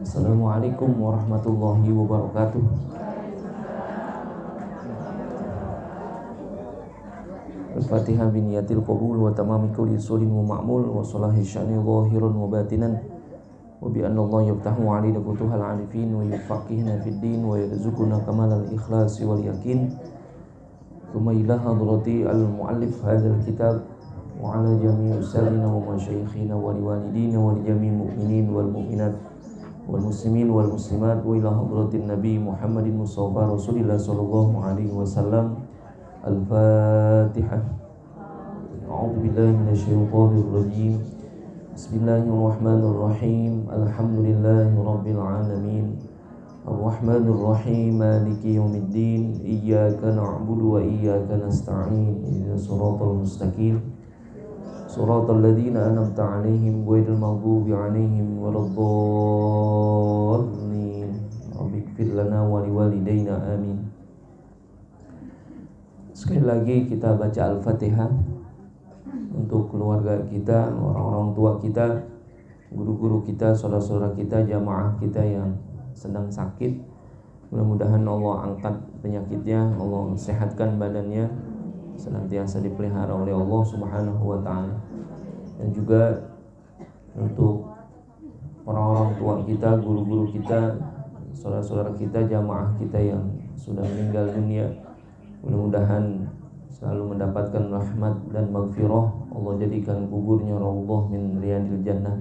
Assalamualaikum warahmatullahi wabarakatuh. Al-Fatihah biniyatil qabul wa tamami kulli sulin wa ma'mul wa salahi sya'ni zahiran wa batinan wa bi anna Allah yaftahu 'alaina futuhal 'arifin wa yufaqihna fid din wa yarzuquna kamalal ikhlasi wal yakin. Tsumma ila hadrati al-muallif hadzal kitab wa 'ala jami'i ustadzina wa masyayikhina wa liwalidina wa li jami'il mu'minin wal mu'minat wal muslimin wal muslimat wa ila hadratin nabi Muhammadin Mustafa Rasulillah sallallahu alaihi wasallam. Al-Fatihah. A'udzu billahi minasyaitonir rajim. Bismillahirrahmanirrahim. Alhamdulillahi rabbil alamin. Arrahmanir rahim. Maliki yaumiddin. Iyyaka na'budu wa iyyaka nasta'in. Ihdinas siratal mustaqim. Siratal ladzina an'amta 'alaihim ghairil maghdubi 'alaihim waladdallin. Rabbighfir lana wa liwalidayna amin. Sekali lagi kita baca Al-Fatihah untuk keluarga kita, orang-orang tua kita, guru-guru kita, saudara-saudara kita, jamaah kita yang sedang sakit. Mudah-mudahan Allah angkat penyakitnya, Allah sehatkan badannya, senantiasa dipelihara oleh Allah Subhanahu wa taala. Dan juga untuk orang-orang tua kita, guru-guru kita, saudara-saudara kita, jamaah kita yang sudah meninggal dunia, mudah-mudahan selalu mendapatkan rahmat dan maghfirah. Allah jadikan kuburnya raudhah min riyadil jannah.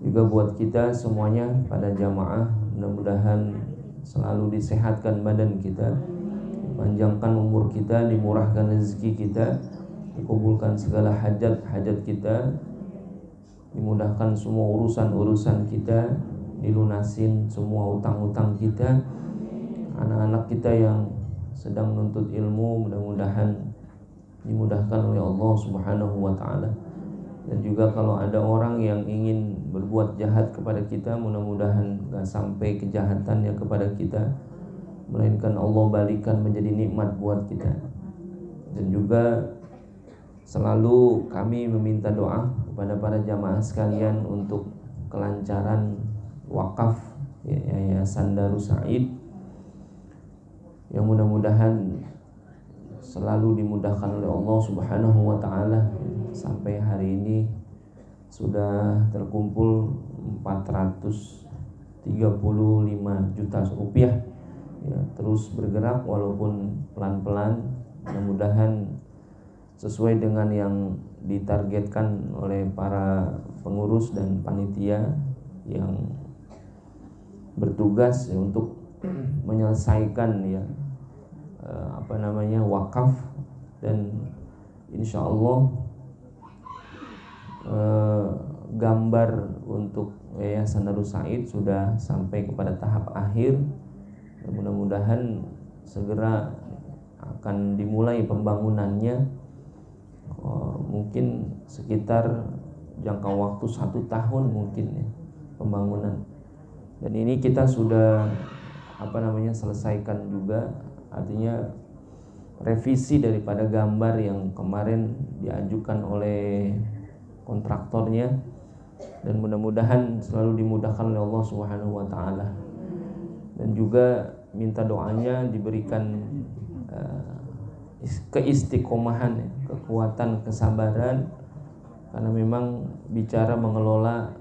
Juga buat kita semuanya pada jamaah, mudah-mudahan selalu disehatkan badan kita, dipanjangkan umur kita, dimurahkan rezeki kita, dikabulkan segala hajat-hajat kita, dimudahkan semua urusan-urusan kita, dilunasin semua utang-utang kita. Anak-anak kita yang sedang menuntut ilmu, mudah-mudahan dimudahkan oleh Allah Subhanahu wa taala. Dan juga kalau ada orang yang ingin berbuat jahat kepada kita, mudah-mudahan gak sampai kejahatannya kepada kita, melainkan Allah balikan menjadi nikmat buat kita. Dan juga selalu kami meminta doa kepada para jamaah sekalian untuk kelancaran wakaf Yayasan Darus Said, yang mudah-mudahan selalu dimudahkan oleh Allah Subhanahu wa taala. Sampai hari ini sudah terkumpul 435 juta rupiah ya, terus bergerak walaupun pelan-pelan. Mudah-mudahan sesuai dengan yang ditargetkan oleh para pengurus dan panitia yang bertugas ya, untuk menyelesaikan ya wakaf. Dan insya Allah gambar untuk Yayasan Darus Said sudah sampai kepada tahap akhir. Mudah-mudahan segera akan dimulai pembangunannya, mungkin sekitar jangka waktu 1 tahun mungkin ya pembangunan. Dan ini kita sudah selesaikan juga, artinya revisi daripada gambar yang kemarin diajukan oleh kontraktornya. Dan mudah-mudahan selalu dimudahkan oleh Allah Subhanahu wa taala. Dan juga minta doanya diberikan keistiqomahan, kekuatan, kesabaran, karena memang bicara mengelola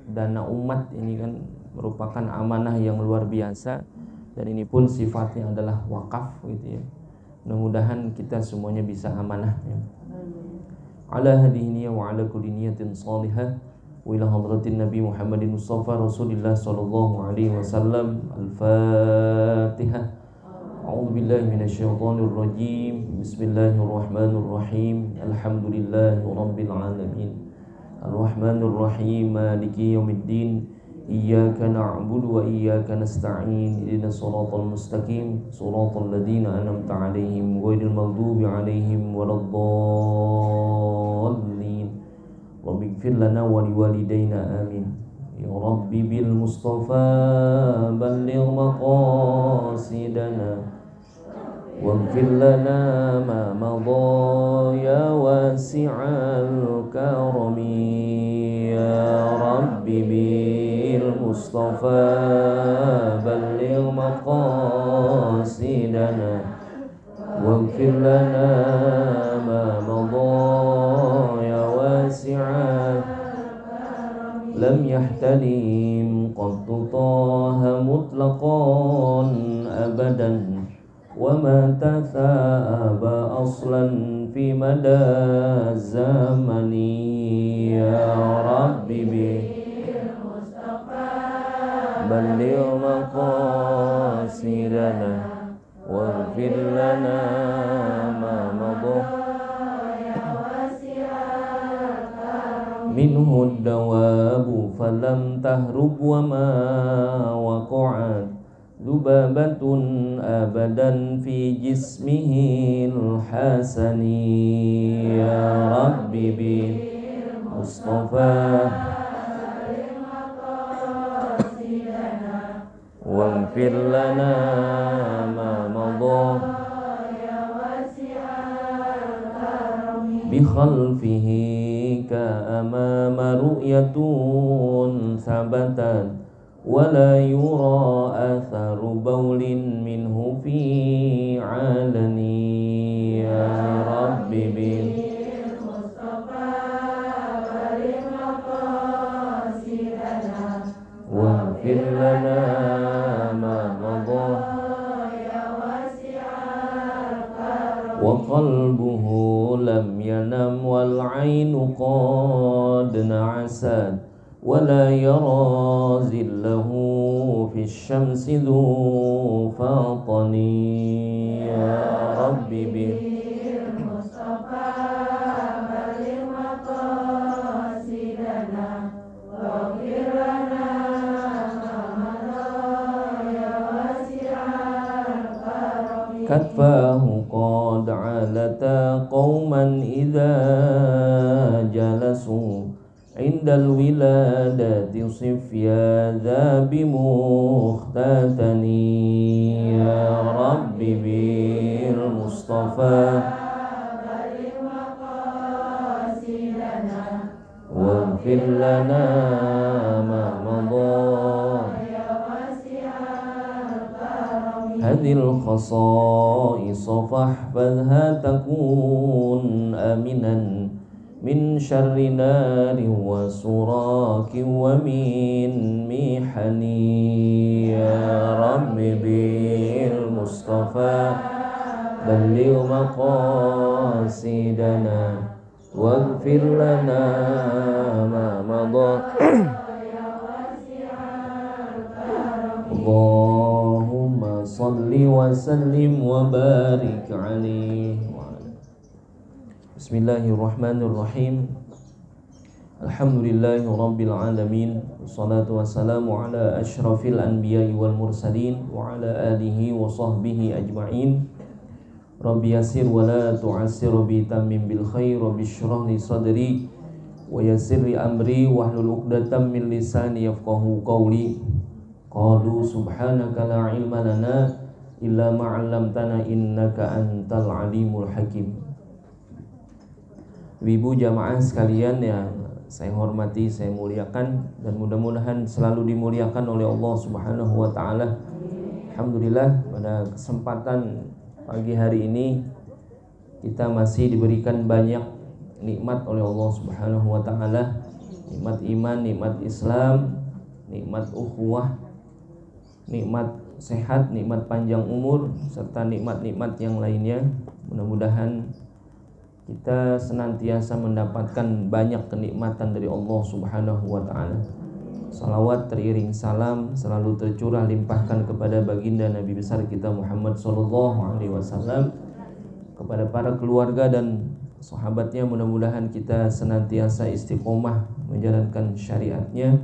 dana umat ini kan merupakan amanah yang luar biasa, dan ini pun sifatnya adalah wakaf gitu ya. Mudah-mudahan kita semuanya bisa amanah ya. Ala hadhihi wa ala kulli niyatin salihah wa ila hadratin Nabi Muhammadin Mustafa Rasulillah sallallahu alaihi wasallam. Al-Fatihah. A'udzu billahi minasyaitonir rajim. Bismillahirrahmanirrahim. Alhamdulillahi rabbil alamin. Ar-Rahmanir Rahim. Maliki yaumiddin. Iyyaka na'budu wa iyyaka nasta'in. Ihdinas siratal mustaqim. Siratal ladzina an'amta 'alaihim ghairil maghdubi 'alaihim waladdallin. Rabbighfir lana wa liwalidayna amin. Ya Rabbi bil Mustafa balligh maqasidana واغفر لنا ما مضى يا واسع الكرم يا رب بالمصطفى بلغ مقاصدنا واغفر لنا ما مضى يا واسع لم يحتلم قط طه مطلقا أبدا وما تثاب أصلا في مدى الزمن يا رب بالمصطفى بلغ مقاصدنا واغفر لنا ما مضى منه الدواب فلم تهرب وما وقعت ذبابة أبدا في جسمه الحسن يا رب بالمصطفى واغفر لنا ما مضى بخلفه كأمام رؤية ثبتت ولا يرى أثر بول منه في علن يا رب بالمصطفى بلغ مقاصدنا واغفر لنا ما مضى وقلبه لم ينم والعين قد نعست ولا يرى ظله في الشمس ذو فطن يا رب بالمصطفى بلغ مقاصدنا واغفر لنا ما مضى يا واسع الكرم كتفاه قد علتا قوما إذا جلسوا عند الولادة صفيا ذا بمختتن يا رب بالمصطفى بلغ مقاصدنا واغفر لنا ما مضى هذه الخصائص فاحفظها تكون آمنا من شر نار وسراك ومن محن يا رب بالمصطفى بلغ مقاصدنا واغفر لنا ما مضى اللهم صل وسلم وبارك عليه. Bismillahirrahmanirrahim. Alhamdulillahi rabbil alamin. Wassalatu wassalamu ala asyrafil anbiya'i wal mursalin wa ala alihi wa sahbihi ajma'in. Rabbi yassir wa la tu'assir bi tammim bil khair. Rabbi shrah li sadri wa yassir li amri wahlul 'uqdatam min lisani yafqahu qawli. Qalu subhanaka la ilma lana illa ma 'allamtana innaka antal alimul hakim. Ibu jamaah sekalian yang saya hormati, saya muliakan, dan mudah-mudahan selalu dimuliakan oleh Allah Subhanahu wa taala. Alhamdulillah, pada kesempatan pagi hari ini kita masih diberikan banyak nikmat oleh Allah Subhanahu wa taala. Nikmat iman, nikmat Islam, nikmat ukhuwah, nikmat sehat, nikmat panjang umur, serta nikmat-nikmat yang lainnya. Mudah-mudahan kita senantiasa mendapatkan banyak kenikmatan dari Allah Subhanahu wa taala. Salawat teriring salam selalu tercurah limpahkan kepada baginda Nabi besar kita Muhammad sallallahu alaihi wasallam, kepada para keluarga dan sahabatnya. Mudah-mudahan kita senantiasa istiqomah menjalankan syariatnya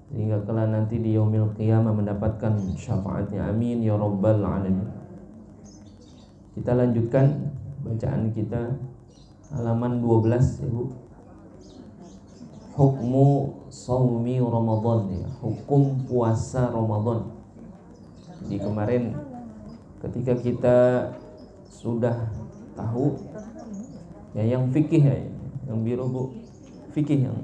sehingga kelak nanti di yaumil qiyamah mendapatkan syafaatnya. Amin ya rabbal alamin. Kita lanjutkan bacaan kita halaman 12 ya Bu. Hukmu shaumi Ramadan ya, hukum puasa Ramadan. Jadi kemarin ketika kita sudah tahu ya, yang fikih ya, yang biru Bu, fikih yang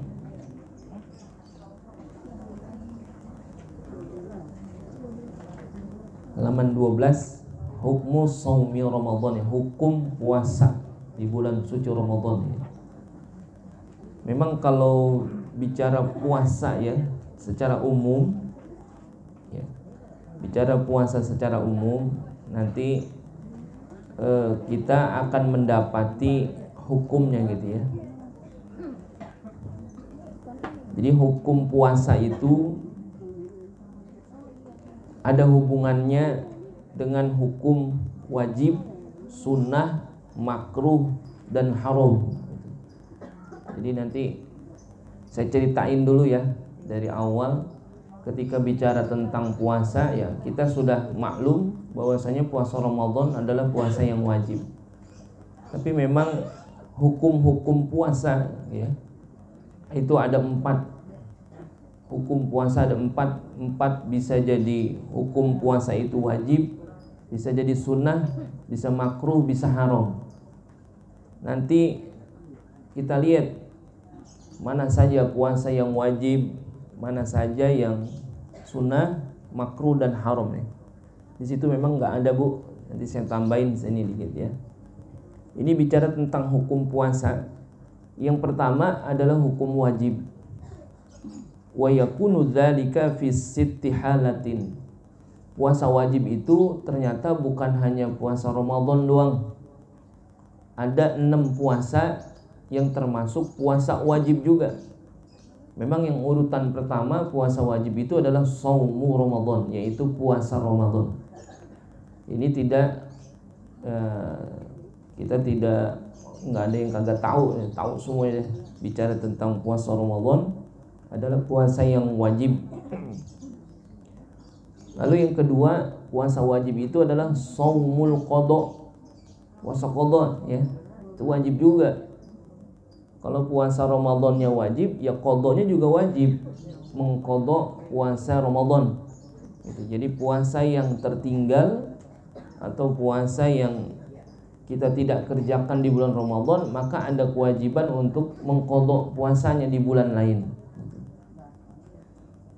halaman 12, hukmu shaumi Ramadan ya, hukum puasa di bulan suci Ramadan ya. Memang kalau bicara puasa ya secara umum ya, bicara puasa secara umum nanti kita akan mendapati hukumnya gitu ya. Jadi hukum puasa itu ada hubungannya dengan hukum wajib, sunnah, makruh, dan haram. Jadi nanti saya ceritain dulu ya dari awal. Ketika bicara tentang puasa ya, kita sudah maklum bahwasanya puasa Ramadan adalah puasa yang wajib. Tapi memang hukum-hukum puasa ya, itu ada 4. Hukum puasa ada 4 bisa jadi hukum puasa itu wajib, bisa jadi sunnah, bisa makruh, bisa haram. Nanti kita lihat mana saja puasa yang wajib, mana saja yang sunnah, makruh dan haram nih. Di situ memang nggak ada Bu. Nanti saya tambahin sini dikit ya. Ini bicara tentang hukum puasa. Yang pertama adalah hukum wajib. Wa yakunu dzalika fi sitti halatin. Puasa wajib itu ternyata bukan hanya puasa Ramadan doang. Ada 6 puasa yang termasuk puasa wajib juga. Memang yang urutan pertama puasa wajib itu adalah shaumu Ramadan, yaitu puasa Ramadan. Ini tidak kita tidak nggak ada yang kagak tahu semuanya. Bicara tentang puasa Ramadan adalah puasa yang wajib. Lalu yang kedua, puasa wajib itu adalah shaumul qada, puasa qada ya, itu wajib juga. Kalau puasa Ramadannya wajib, ya qadanya juga wajib, mengqada puasa Ramadan. Jadi puasa yang tertinggal atau puasa yang kita tidak kerjakan di bulan Ramadan, maka ada kewajiban untuk mengqada puasanya di bulan lain.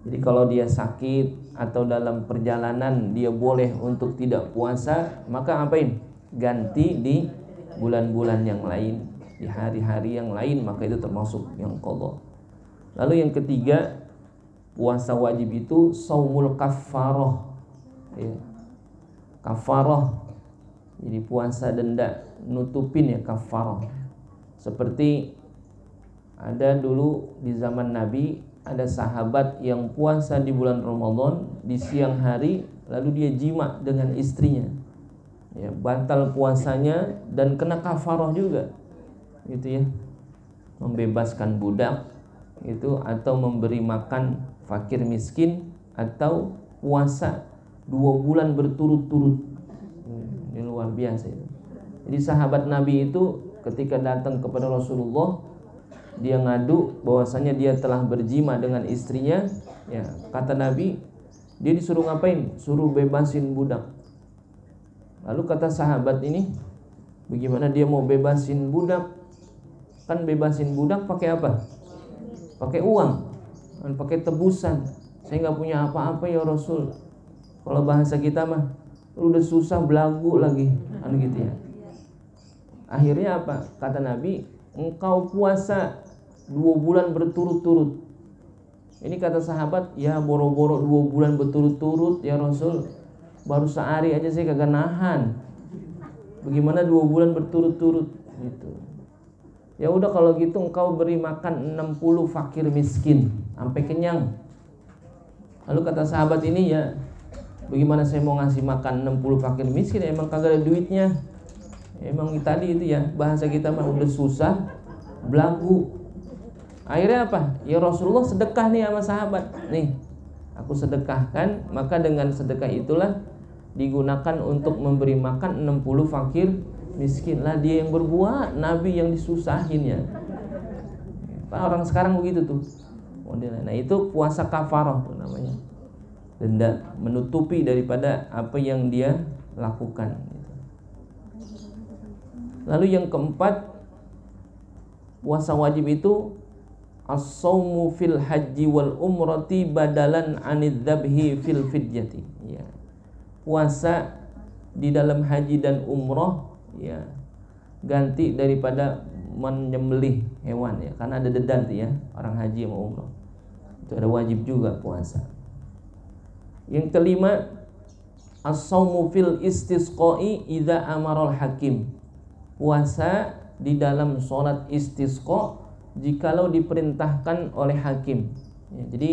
Jadi kalau dia sakit atau dalam perjalanan dia boleh untuk tidak puasa, maka ngapain? Ganti di bulan-bulan yang lain, di hari-hari yang lain, maka itu termasuk yang qada. Lalu yang ketiga, puasa wajib itu shaumul kafarah ya. Kafarah, jadi puasa denda, nutupin ya, kafarah. Seperti ada dulu di zaman Nabi, ada sahabat yang puasa di bulan Ramadan di siang hari, lalu dia jima dengan istrinya ya, batal puasanya dan kena kafarah juga gitu ya, membebaskan budak itu, atau memberi makan fakir miskin, atau puasa 2 bulan berturut-turut. Ini luar biasa itu. Jadi sahabat Nabi itu ketika datang kepada Rasulullah, dia ngadu bahwasanya dia telah berjima dengan istrinya ya, kata Nabi, dia disuruh ngapain? Suruh bebasin budak. Lalu kata sahabat ini, bagaimana dia mau bebasin budak? Kan bebasin budak pakai apa? Pakai uang, kan pakai tebusan. Saya nggak punya apa-apa ya Rasul. Kalau bahasa kita mah udah susah belagu lagi, kan gitu ya. Akhirnya apa? Kata Nabi, engkau puasa 2 bulan berturut-turut. Ini kata sahabat, ya boro-boro 2 bulan berturut-turut ya Rasul, baru sehari aja saya kagak nahan. Bagaimana 2 bulan berturut-turut gitu. Ya udah kalau gitu engkau beri makan 60 fakir miskin sampai kenyang. Lalu kata sahabat ini, ya bagaimana saya mau ngasih makan 60 fakir miskin, emang kagak ada duitnya. Emang tadi itu ya, bahasa kita mah udah susah belagu. Akhirnya apa? Ya Rasulullah sedekah nih sama sahabat. Nih, aku sedekahkan, maka dengan sedekah itulah digunakan untuk memberi makan 60 fakir miskin. Lah dia yang berbuat, Nabi yang disusahin ya. Orang sekarang begitu tuh modelnya. Nah itu puasa kafarah tuh namanya, denda, menutupi daripada apa yang dia lakukan. Lalu yang keempat, puasa wajib itu as-saumu fil haji wal umrati badalan anid dzabhi fil fidyati. Ya. Puasa di dalam haji dan umroh, ya, ganti daripada menyembelih hewan, ya, karena ada dedan tuh, ya, orang haji sama umroh. Itu ada wajib juga puasa. Yang kelima, as-saumu fil istisqa'i idza amaral hakim. Puasa di dalam sholat istisqa jikalau diperintahkan oleh hakim. Ya, jadi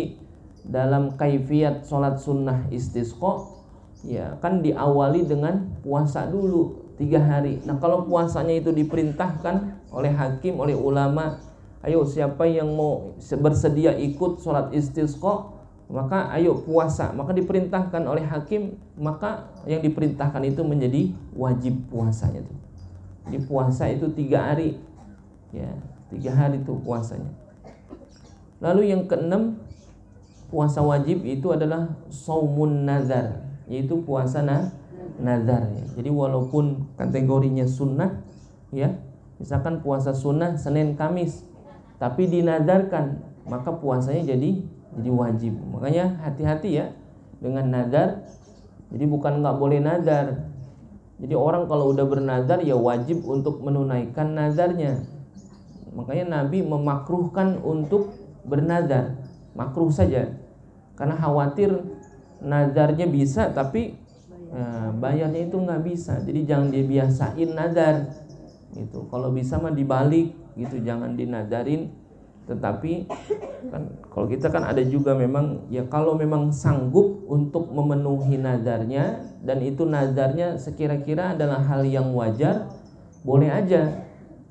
dalam kaifiat sholat sunnah istisqa, ya, kan diawali dengan puasa dulu 3 hari. Nah, kalau puasanya itu diperintahkan oleh hakim, oleh ulama, ayo siapa yang mau bersedia ikut sholat istisqa, maka ayo puasa. Maka diperintahkan oleh hakim, maka yang diperintahkan itu menjadi wajib puasanya tuh. Di puasa itu 3 hari, ya, 3 hari itu puasanya. Lalu yang keenam, puasa wajib itu adalah saumun nazar, yaitu puasa nazar, ya. Jadi walaupun kategorinya sunnah, ya, misalkan puasa sunnah Senin Kamis, tapi dinadarkan, maka puasanya jadi wajib. Makanya hati-hati, ya, dengan nazar. Jadi bukan nggak boleh nazar. Jadi orang kalau udah bernazar, ya wajib untuk menunaikan nazarnya. Makanya Nabi memakruhkan untuk bernazar, makruh saja, karena khawatir nazarnya bisa tapi bayarnya itu nggak bisa. Jadi jangan dibiasain nazar gitu. Kalau bisa mah dibalik gitu, jangan dinadarin. Tetapi kan kalau kita kan ada juga memang, ya, kalau memang sanggup untuk memenuhi nazarnya dan itu nazarnya sekira-kira adalah hal yang wajar, boleh aja.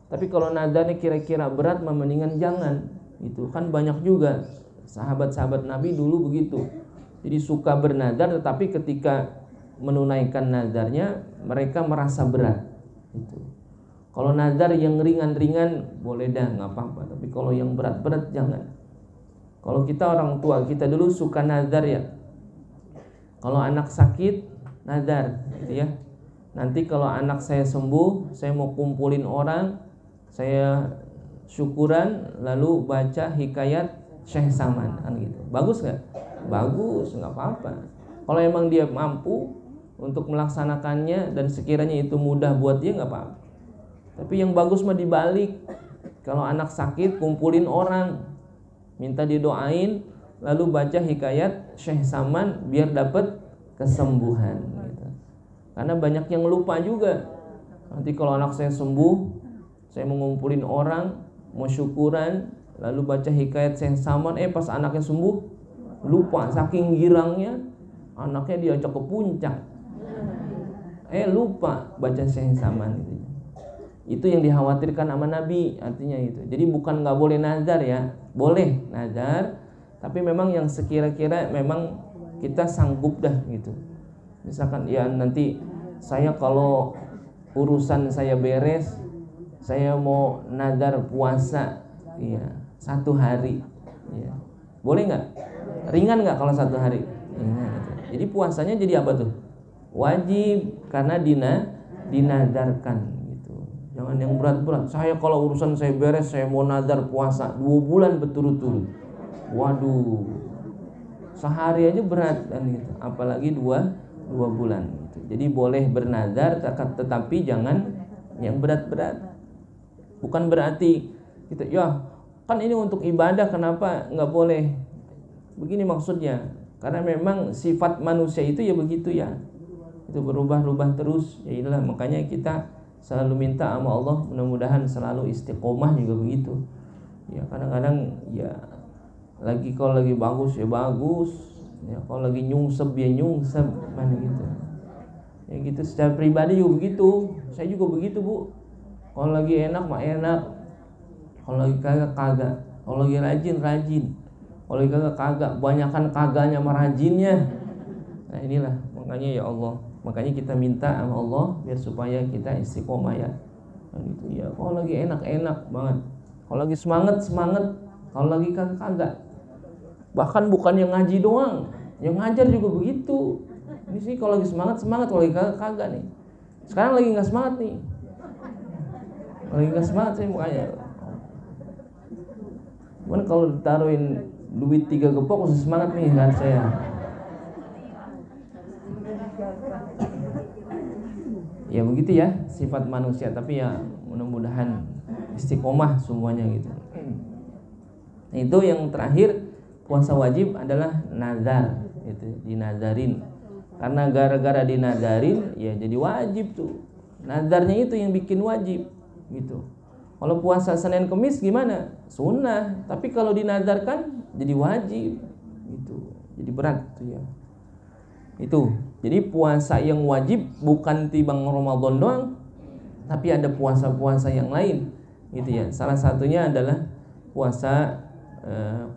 Tapi kalau nazarnya kira-kira berat, mendingan jangan. Itu kan banyak juga sahabat-sahabat Nabi dulu begitu. Jadi suka bernazar, tetapi ketika menunaikan nazarnya mereka merasa berat. Itu. Kalau nazar yang ringan-ringan boleh dah, nggak apa-apa. Tapi kalau yang berat-berat jangan. Kalau kita orang tua kita dulu suka nazar, ya. Kalau anak sakit nazar, gitu, ya. Nanti kalau anak saya sembuh, saya mau kumpulin orang, saya syukuran, lalu baca hikayat Syekh Saman, kan gitu. Bagus nggak? Bagus, nggak apa-apa. Kalau emang dia mampu untuk melaksanakannya dan sekiranya itu mudah buat dia, nggak apa-apa. Tapi yang bagus mah dibalik. Kalau anak sakit, kumpulin orang, minta didoain, lalu baca hikayat Syekh Saman biar dapat kesembuhan, gitu. Karena banyak yang lupa juga. Nanti kalau anak saya sembuh, saya mau ngumpulin orang, mau syukuran, lalu baca hikayat Syekh Saman, pas anaknya sembuh, lupa, saking girangnya anaknya diajak ke puncak, lupa baca Syekh Saman, gitu. Itu yang dikhawatirkan sama Nabi, artinya itu. Jadi bukan nggak boleh nazar, ya, boleh nazar, tapi memang yang sekira-kira memang kita sanggup dah, gitu. Misalkan, ya, nanti saya kalau urusan saya beres, saya mau nazar puasa, ya, 1 hari, ya, boleh nggak? Ringan nggak kalau 1 hari? Ringan, gitu. Jadi puasanya jadi apa tuh? Wajib, karena dinazarkan. Jangan yang berat-berat. Saya kalau urusan saya beres, saya mau nazar puasa 2 bulan berturut-turut. Waduh, sehari aja berat kan gitu. Apalagi 2 bulan gitu. Jadi boleh bernazar, tetapi jangan yang berat-berat. Bukan berarti kita, ya, kan ini untuk ibadah, kenapa nggak boleh? Begini maksudnya. Karena memang sifat manusia itu ya begitu, ya. Itu berubah-ubah terus. Ya inilah makanya kita selalu minta sama Allah, mudah-mudahan selalu istiqomah juga begitu. Ya, kadang-kadang, ya, kalau lagi bagus ya bagus, ya, kalau lagi nyungsep ya nyungsep, mana gitu. Ya gitu, secara pribadi juga begitu. Saya juga begitu, Bu. Kalau lagi enak mah enak, kalau lagi kagak. Kalau lagi rajin. Kalau lagi kagak. Banyakan kagaknya sama rajinnya. Nah, inilah makanya, ya Allah, makanya kita minta sama Allah biar supaya kita istiqomah, ya. Nah, gitu, ya. Kalau lagi enak banget, kalau lagi semangat, kalau lagi kagak. Bahkan bukan yang ngaji doang, yang ngajar juga begitu. Ini sih kalau lagi semangat, kalau lagi kagak nih. Sekarang lagi nggak semangat nih. Lagi nggak semangat saya mukanya. Cuman kalau ditaruhin duit 3 gepok masih semangat nih kan saya. Ya begitu ya sifat manusia, tapi ya mudah-mudahan istiqomah semuanya gitu. Itu yang terakhir, puasa wajib adalah nazar, gitu, dinadarin. Karena gara-gara dinadarin ya jadi wajib tuh. Nazarnya itu yang bikin wajib gitu. Kalau puasa Senin Kemis gimana? Sunnah, tapi kalau dinadarkan jadi wajib gitu. Jadi berat tuh ya. Itu. Jadi puasa yang wajib bukan timbang Ramadan doang, tapi ada puasa-puasa yang lain gitu ya. Salah satunya adalah puasa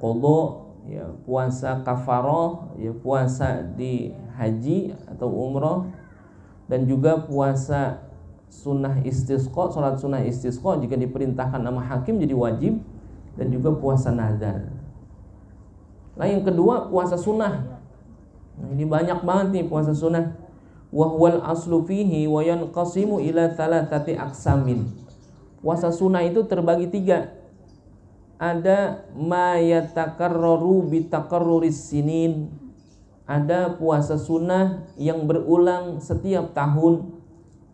qadha ya, puasa kafaroh ya, puasa di haji atau umroh, dan juga puasa sunnah istisqa, salat sunnah istisqa jika diperintahkan sama hakim jadi wajib, dan juga puasa nazar. Nah yang kedua puasa sunnah. Nah, ini banyak banget nih puasa sunnah. Wa huwal aslu fihi wa yanqasimu ila thalathati aqsamin. Puasa sunnah itu terbagi 3. Ada ma yatakarraru bitakarruris sinin. Ada puasa sunnah yang berulang setiap tahun.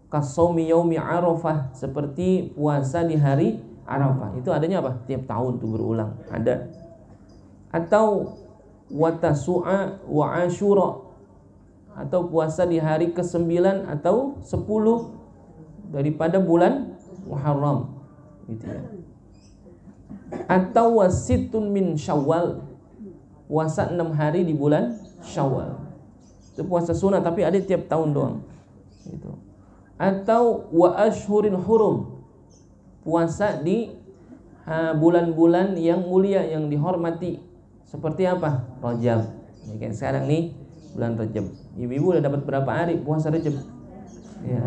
Kasaumi yaumi Arafah, seperti puasa di hari Arafah. Itu adanya apa? Tiap tahun tuh berulang. Ada. Atau watasu'a wa asyura, atau puasa di hari ke-9 atau 10 daripada bulan Muharram gitu ya. Atau wasitun min Syawal, puasa 6 hari di bulan Syawal. Itu puasa sunnah tapi ada tiap tahun doang gitu. Atau wa ashhuril hurum, puasa di bulan-bulan yang mulia yang dihormati. Seperti apa? Rajab. Ya, kayak sekarang nih bulan Rajab. Ibu-ibu udah dapat berapa hari puasa Rajab? Ya.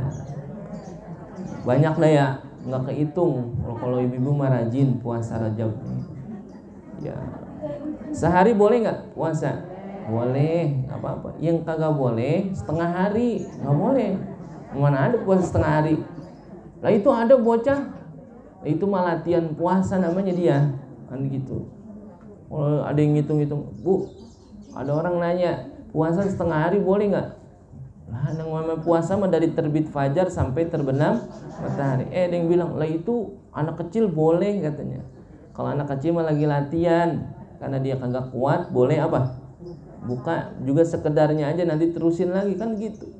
Banyak lah ya, nggak kehitung. Kalau ibu-ibu mah rajin puasa Rajab. Ya. Sehari boleh nggak puasa? Boleh, nggak apa-apa. Yang kagak boleh setengah hari, nggak boleh. Mana ada puasa setengah hari? Lah itu ada bocah. Lah itu mah latihan puasa namanya dia. Kan gitu. Kalau ada yang ngitung-ngitung, Bu, ada orang nanya, puasa setengah hari boleh nggak? Lah, namanya puasa mah dari terbit fajar sampai terbenam matahari. Ada yang bilang, lah itu anak kecil boleh katanya. Kalau anak kecil mah lagi latihan, karena dia kagak kuat, boleh apa? Buka juga sekedarnya aja, nanti terusin lagi kan gitu.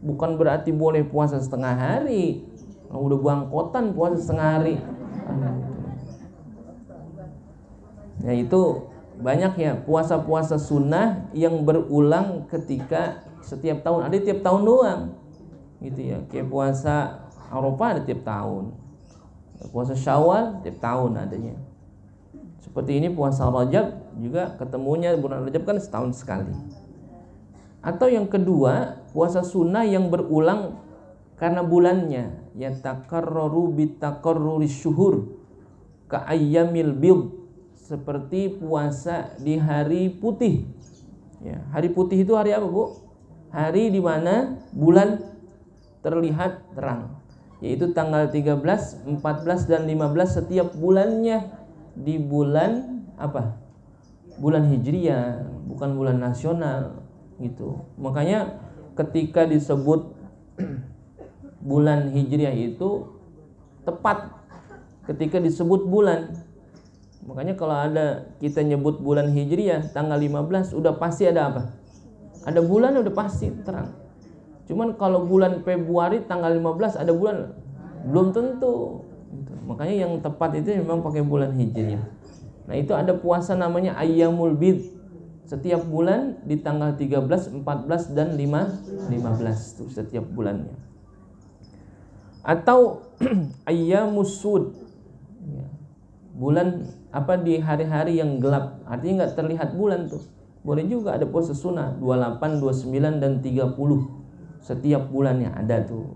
Bukan berarti boleh puasa setengah hari. Kalau udah bangkotan puasa setengah hari. Ya itu banyak ya puasa-puasa sunnah yang berulang ketika setiap tahun. Ada tiap tahun doang gitu ya. Kayak puasa Arafah ada tiap tahun, puasa Syawal tiap tahun adanya. Seperti ini puasa Rajab juga ketemunya bulan Rajab kan setahun sekali. Atau yang kedua puasa sunnah yang berulang karena bulannya, yatakarraru bitakarruris syuhur ka ayyamil bid, seperti puasa di hari putih. Ya, hari putih itu hari apa, Bu? Hari di mana bulan terlihat terang, yaitu tanggal 13, 14 dan 15 setiap bulannya di bulan apa? Bulan Hijriah, bukan bulan nasional gitu. Makanya ketika disebut bulan Hijriah itu tepat ketika disebut bulan. Makanya kalau ada kita nyebut bulan Hijriah tanggal 15 udah pasti ada apa? Ada bulan udah pasti terang. Cuman kalau bulan Februari tanggal 15 ada bulan belum tentu. Makanya yang tepat itu memang pakai bulan Hijriah. Nah, itu ada puasa namanya Ayyamul Bid. Setiap bulan di tanggal 13, 14 dan 15 tuh setiap bulannya. Atau Ayyamus Sud. Bulan apa di hari-hari yang gelap, artinya nggak terlihat bulan tuh. Boleh juga ada puasa sunnah 28, 29 dan 30 setiap bulannya ada tuh.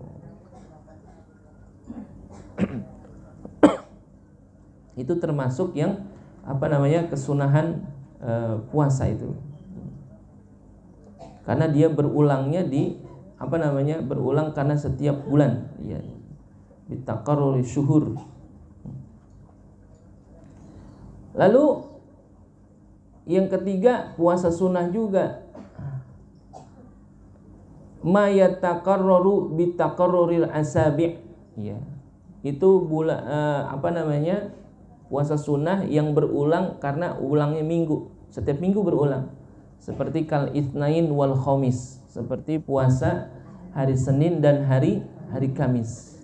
Itu termasuk yang apa namanya kesunahan puasa itu. Karena dia berulangnya di apa namanya berulang karena setiap bulan. Ya. bitaqarruri syuhur. Lalu yang ketiga puasa sunnah juga, ma yataqarraru bitaqarruril asabi'. Ya. Itu puasa sunnah yang berulang karena ulangnya minggu. Setiap minggu berulang. Seperti kal itsnain wal khamis, seperti puasa hari Senin dan hari Kamis.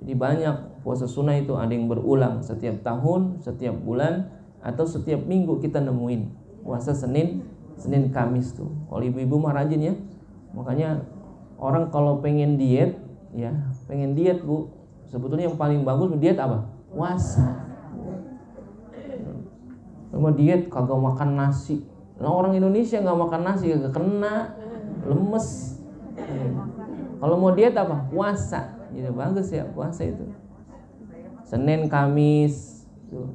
Jadi banyak puasa sunnah itu, ada yang berulang setiap tahun, setiap bulan, atau setiap minggu kita nemuin puasa Senin Kamis tuh. Kalau ibu-ibu mah rajin ya. Makanya orang kalau pengen diet Bu, sebetulnya yang paling bagus diet apa? Puasa. Cuma diet kagak makan nasi. Nah, orang Indonesia nggak makan nasi kagak kena, lemes. Kalau mau diet apa? Puasa. Jadi bagus ya puasa itu. Senin, Kamis.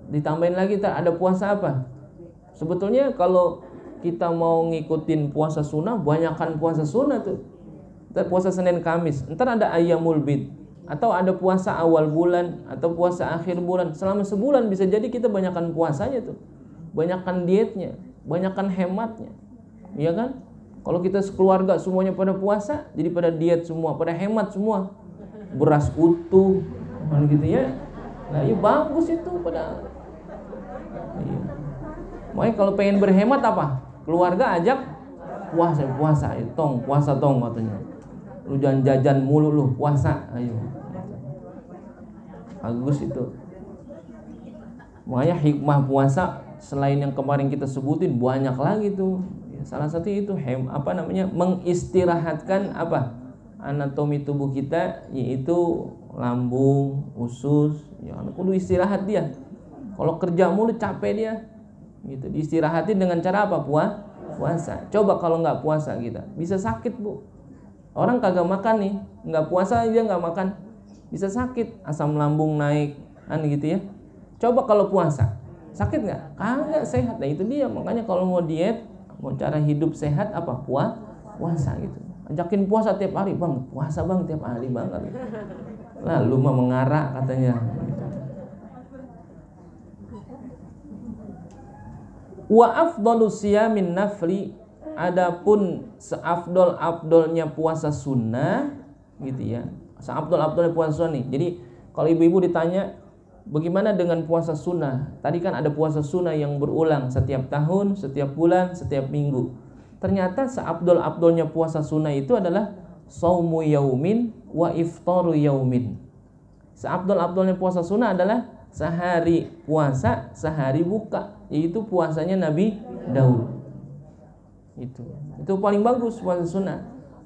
Ditambahin lagi ada puasa apa? Sebetulnya kalau kita mau ngikutin puasa sunnah, banyakkan puasa sunnah tuh. Ntar puasa Senin, Kamis. Ntar ada Ayyamul Bid, atau ada puasa awal bulan atau puasa akhir bulan. Selama sebulan bisa jadi kita banyakkan puasanya tuh. Banyakkan dietnya, banyakkan hematnya. Iya kan? Kalau kita sekeluarga semuanya pada puasa, jadi pada diet semua, pada hemat semua. Beras utuh, kan gitu ya. Nah, iya bagus itu pada. Iya. Makanya kalau pengen berhemat apa? Keluarga ajak puasa, puasa katanya. Lu jangan jajan mulu lu, puasa, ayo. Bagus itu. Makanya hikmah puasa selain yang kemarin kita sebutin banyak lagi tuh. Ya, salah satu itu mengistirahatkan anatomi tubuh kita, yaitu lambung, usus. Ya, kudu istirahat dia. Kalau kerja mulu capek dia. Gitu. Diistirahatin dengan cara apa? Puasa. Coba kalau nggak puasa kita bisa sakit Bu. Orang kagak makan nih, nggak puasa dia nggak makan, bisa sakit, asam lambung naik, gitu ya. Coba kalau puasa, sakit nggak? Kagak, sehat. Nah itu dia, makanya kalau mau diet, mau cara hidup sehat puasa gitu. Ajakin puasa tiap hari, bang, puasa bang tiap hari banget. Lah lu mah mengarah katanya. Wa afdalu siyamin nafli, adapun seafdol-afdolnya puasa sunnah gitu ya. Seafdol-afdolnya puasa sunnah nih. Jadi kalau ibu-ibu ditanya bagaimana dengan puasa sunnah? Tadi kan ada puasa sunnah yang berulang setiap tahun, setiap bulan, setiap minggu. Ternyata seafdol-afdolnya puasa sunnah itu adalah saumu yaumin wa iftaru yaumin. Seafdol-afdolnya puasa sunnah adalah sehari puasa, sehari buka, yaitu puasanya Nabi Daud. Itu paling bagus puasa sunnah.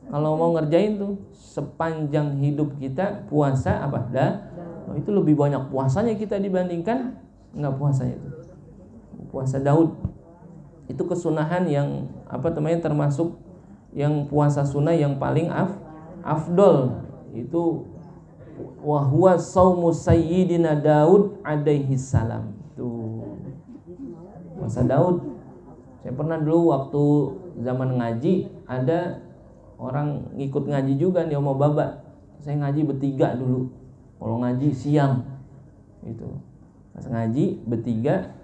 Kalau mau ngerjain tuh sepanjang hidup kita puasa itu lebih banyak puasanya kita dibandingkan nggak puasanya itu. Puasa Daud itu kesunahan yang termasuk yang puasa sunnah yang paling afdol itu. Wa huwa shaumu sayyidina Daud alaihi salam. Tuh. Puasa Daud. Saya pernah dulu waktu zaman ngaji ada orang ngikut ngaji juga nih sama Baba. Saya ngaji bertiga dulu. Kalau ngaji siang itu. Pas ngaji bertiga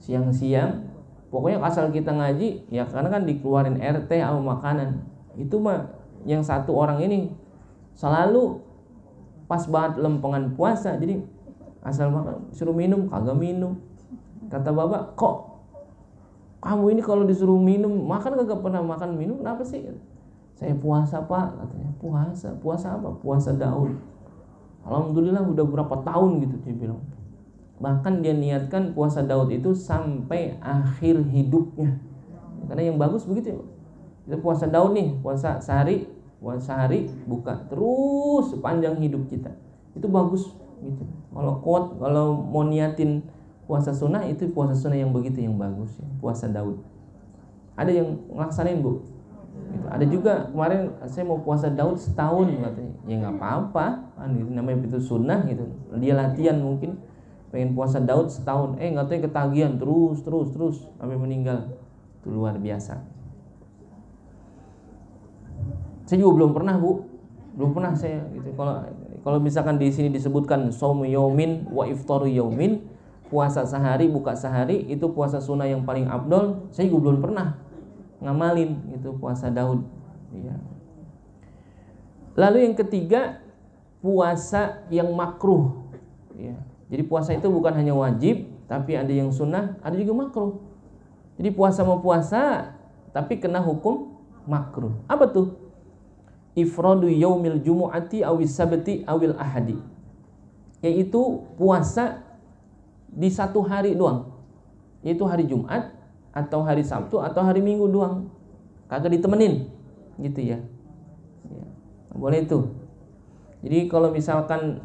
siang-siang, pokoknya asal kita ngaji ya, karena kan dikeluarin RT atau makanan. Itu mah yang satu orang ini selalu pas banget lempengan puasa, jadi asal makan, suruh minum kagak minum. Kata Bapak, kok kamu ini kalau disuruh minum makan kagak pernah makan minum, kenapa sih? Saya puasa Pak, katanya. Puasa apa? Puasa Daud. Alhamdulillah udah berapa tahun gitu dia bilang. Bahkan dia niatkan puasa Daud itu sampai akhir hidupnya, karena yang bagus begitu ya. Kita puasa Daud nih, puasa sehari buka terus sepanjang hidup kita, itu bagus gitu. Kalau mau niatin puasa sunnah, itu puasa sunnah yang begitu yang bagus ya, puasa Daud. Ada yang ngelaksanain Bu gitu. Ada juga kemarin saya mau puasa Daud setahun katanya, ya nggak apa-apa gitu, namanya itu sunnah gitu. Dia latihan mungkin pengen puasa Daud setahun, nggak tahu ketagihan terus sampai meninggal. Itu luar biasa. Saya juga belum pernah Bu, saya gitu. Kalau misalkan di sini disebutkan shaum yaumin wa iftaru yaumin, puasa sehari buka sehari, itu puasa sunnah yang paling afdol. Saya juga belum pernah ngamalin itu puasa Daud ya. Lalu yang ketiga, puasa yang makruh ya. Jadi puasa itu bukan hanya wajib, tapi ada yang sunnah, ada juga makruh. Jadi puasa mau puasa tapi kena hukum makruh. Apa tuh? Ifradu yaumil jumu'ati awis sabti awil ahadi, yaitu puasa di satu hari doang, yaitu hari Jumat atau hari Sabtu atau hari Minggu doang, kagak ditemenin gitu ya. Boleh itu. Jadi kalau misalkan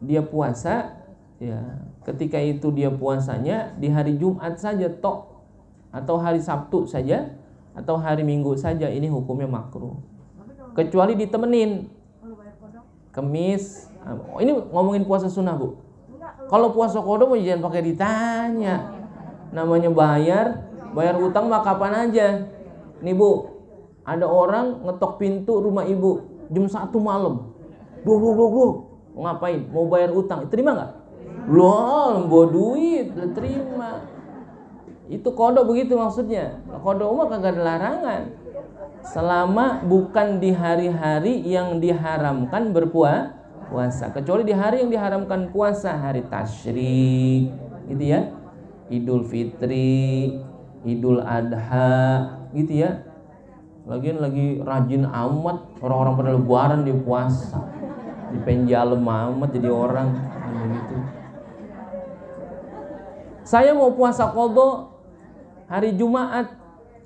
dia puasa ya, ketika itu dia puasanya di hari Jumat saja tok, atau hari Sabtu saja atau hari Minggu saja, ini hukumnya makruh. Kecuali ditemenin Kemis. Ini ngomongin puasa sunnah, Bu. Kalau puasa qada jangan pakai ditanya. Namanya bayar utang mah kapan aja. Nih Bu, ada orang ngetok pintu rumah Ibu jam 1 malam. Duh. Ngapain? Mau bayar utang. Terima nggak? Loh, bawa duit, terima. Itu kodok begitu maksudnya. Kodok mah kagak ada larangan. Selama bukan di hari-hari yang diharamkan berpuasa. Kecuali di hari yang diharamkan puasa, hari tasyrik gitu ya, Idul Fitri, Idul Adha gitu ya. Lagian lagi rajin amat orang-orang pada lebaran dia puasa, dipenjalem amat jadi orang gitu. Saya mau puasa qada hari Jumat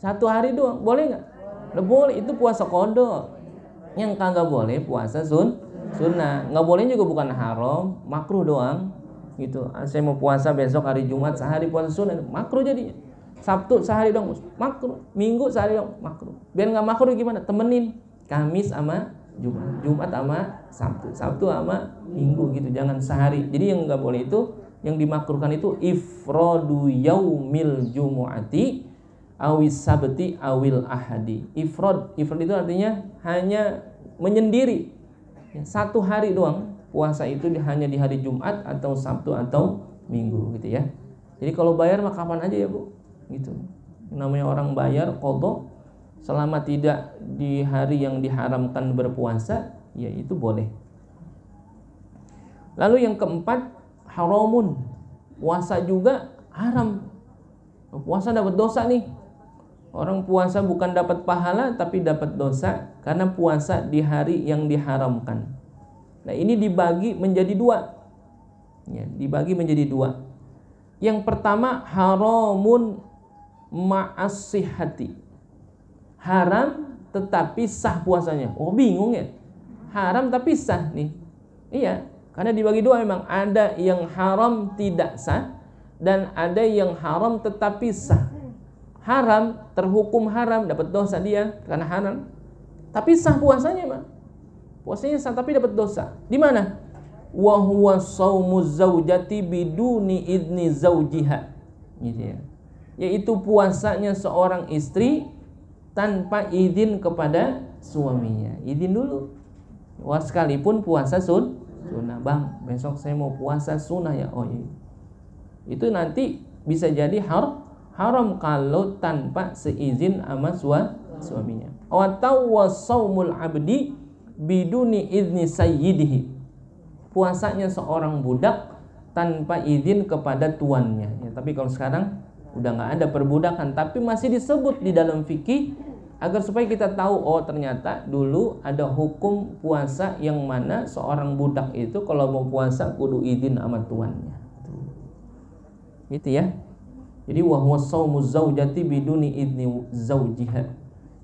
1 hari doang, boleh nggak? Boleh, itu puasa qada. Yang kagak boleh puasa sunnah. Nggak boleh juga bukan haram, makruh doang gitu. Saya mau puasa besok hari Jumat sehari puasa sunnah, makruh jadinya. Sabtu sehari dong, makruh. Minggu sehari dong, makruh. Biar nggak makruh gimana? Temenin Kamis sama Jumat, Jumat sama Sabtu, Sabtu sama Minggu gitu. Jangan sehari. Jadi yang nggak boleh itu, yang dimakruhkan itu ifradu yaumil jumu'ati awis sabti awil ahadi. Ifrad itu artinya hanya menyendiri. Satu hari doang puasa itu hanya di hari Jumat atau Sabtu atau Minggu gitu ya. Jadi kalau bayar mah kapan aja ya Bu gitu. Namanya orang bayar qada, selama tidak di hari yang diharamkan berpuasa, ya itu boleh. Lalu yang keempat, haramun. Puasa juga haram. Puasa dapat dosa nih. Orang puasa bukan dapat pahala tapi dapat dosa karena puasa di hari yang diharamkan. Nah, ini dibagi menjadi dua. Ya, dibagi menjadi dua. Yang pertama, haramun ma'as-sihhati. Haram tetapi sah puasanya. Oh, bingung ya? Haram tapi sah nih. Iya, karena dibagi dua memang. Ada yang haram tidak sah dan ada yang haram tetapi sah. Haram, terhukum haram, dapat dosa dia karena haram. Tapi sah puasanya, Pak. Puasanya sah tapi dapat dosa. Di mana? Wa huwa shaumuz zaujati biduni idni zaujiha. Gitu ya. Yaitu puasanya seorang istri tanpa izin kepada suaminya. Izin dulu. Wah, sekalipun puasa sunnah, Bang, besok saya mau puasa sunnah ya. Oh iya. Itu nanti bisa jadi haram kalau tanpa seizin sama suaminya. Atau wasaumul abdi biduni izni sayyidihi. Puasanya seorang budak tanpa izin kepada tuannya. Ya, tapi kalau sekarang udah nggak ada perbudakan, tapi masih disebut di dalam fikih agar supaya kita tahu, oh ternyata dulu ada hukum puasa yang mana seorang budak itu kalau mau puasa kudu izin sama tuannya. Gitu ya. Jadi wa huwa shaumuz zaujati biduni idni zaujiha.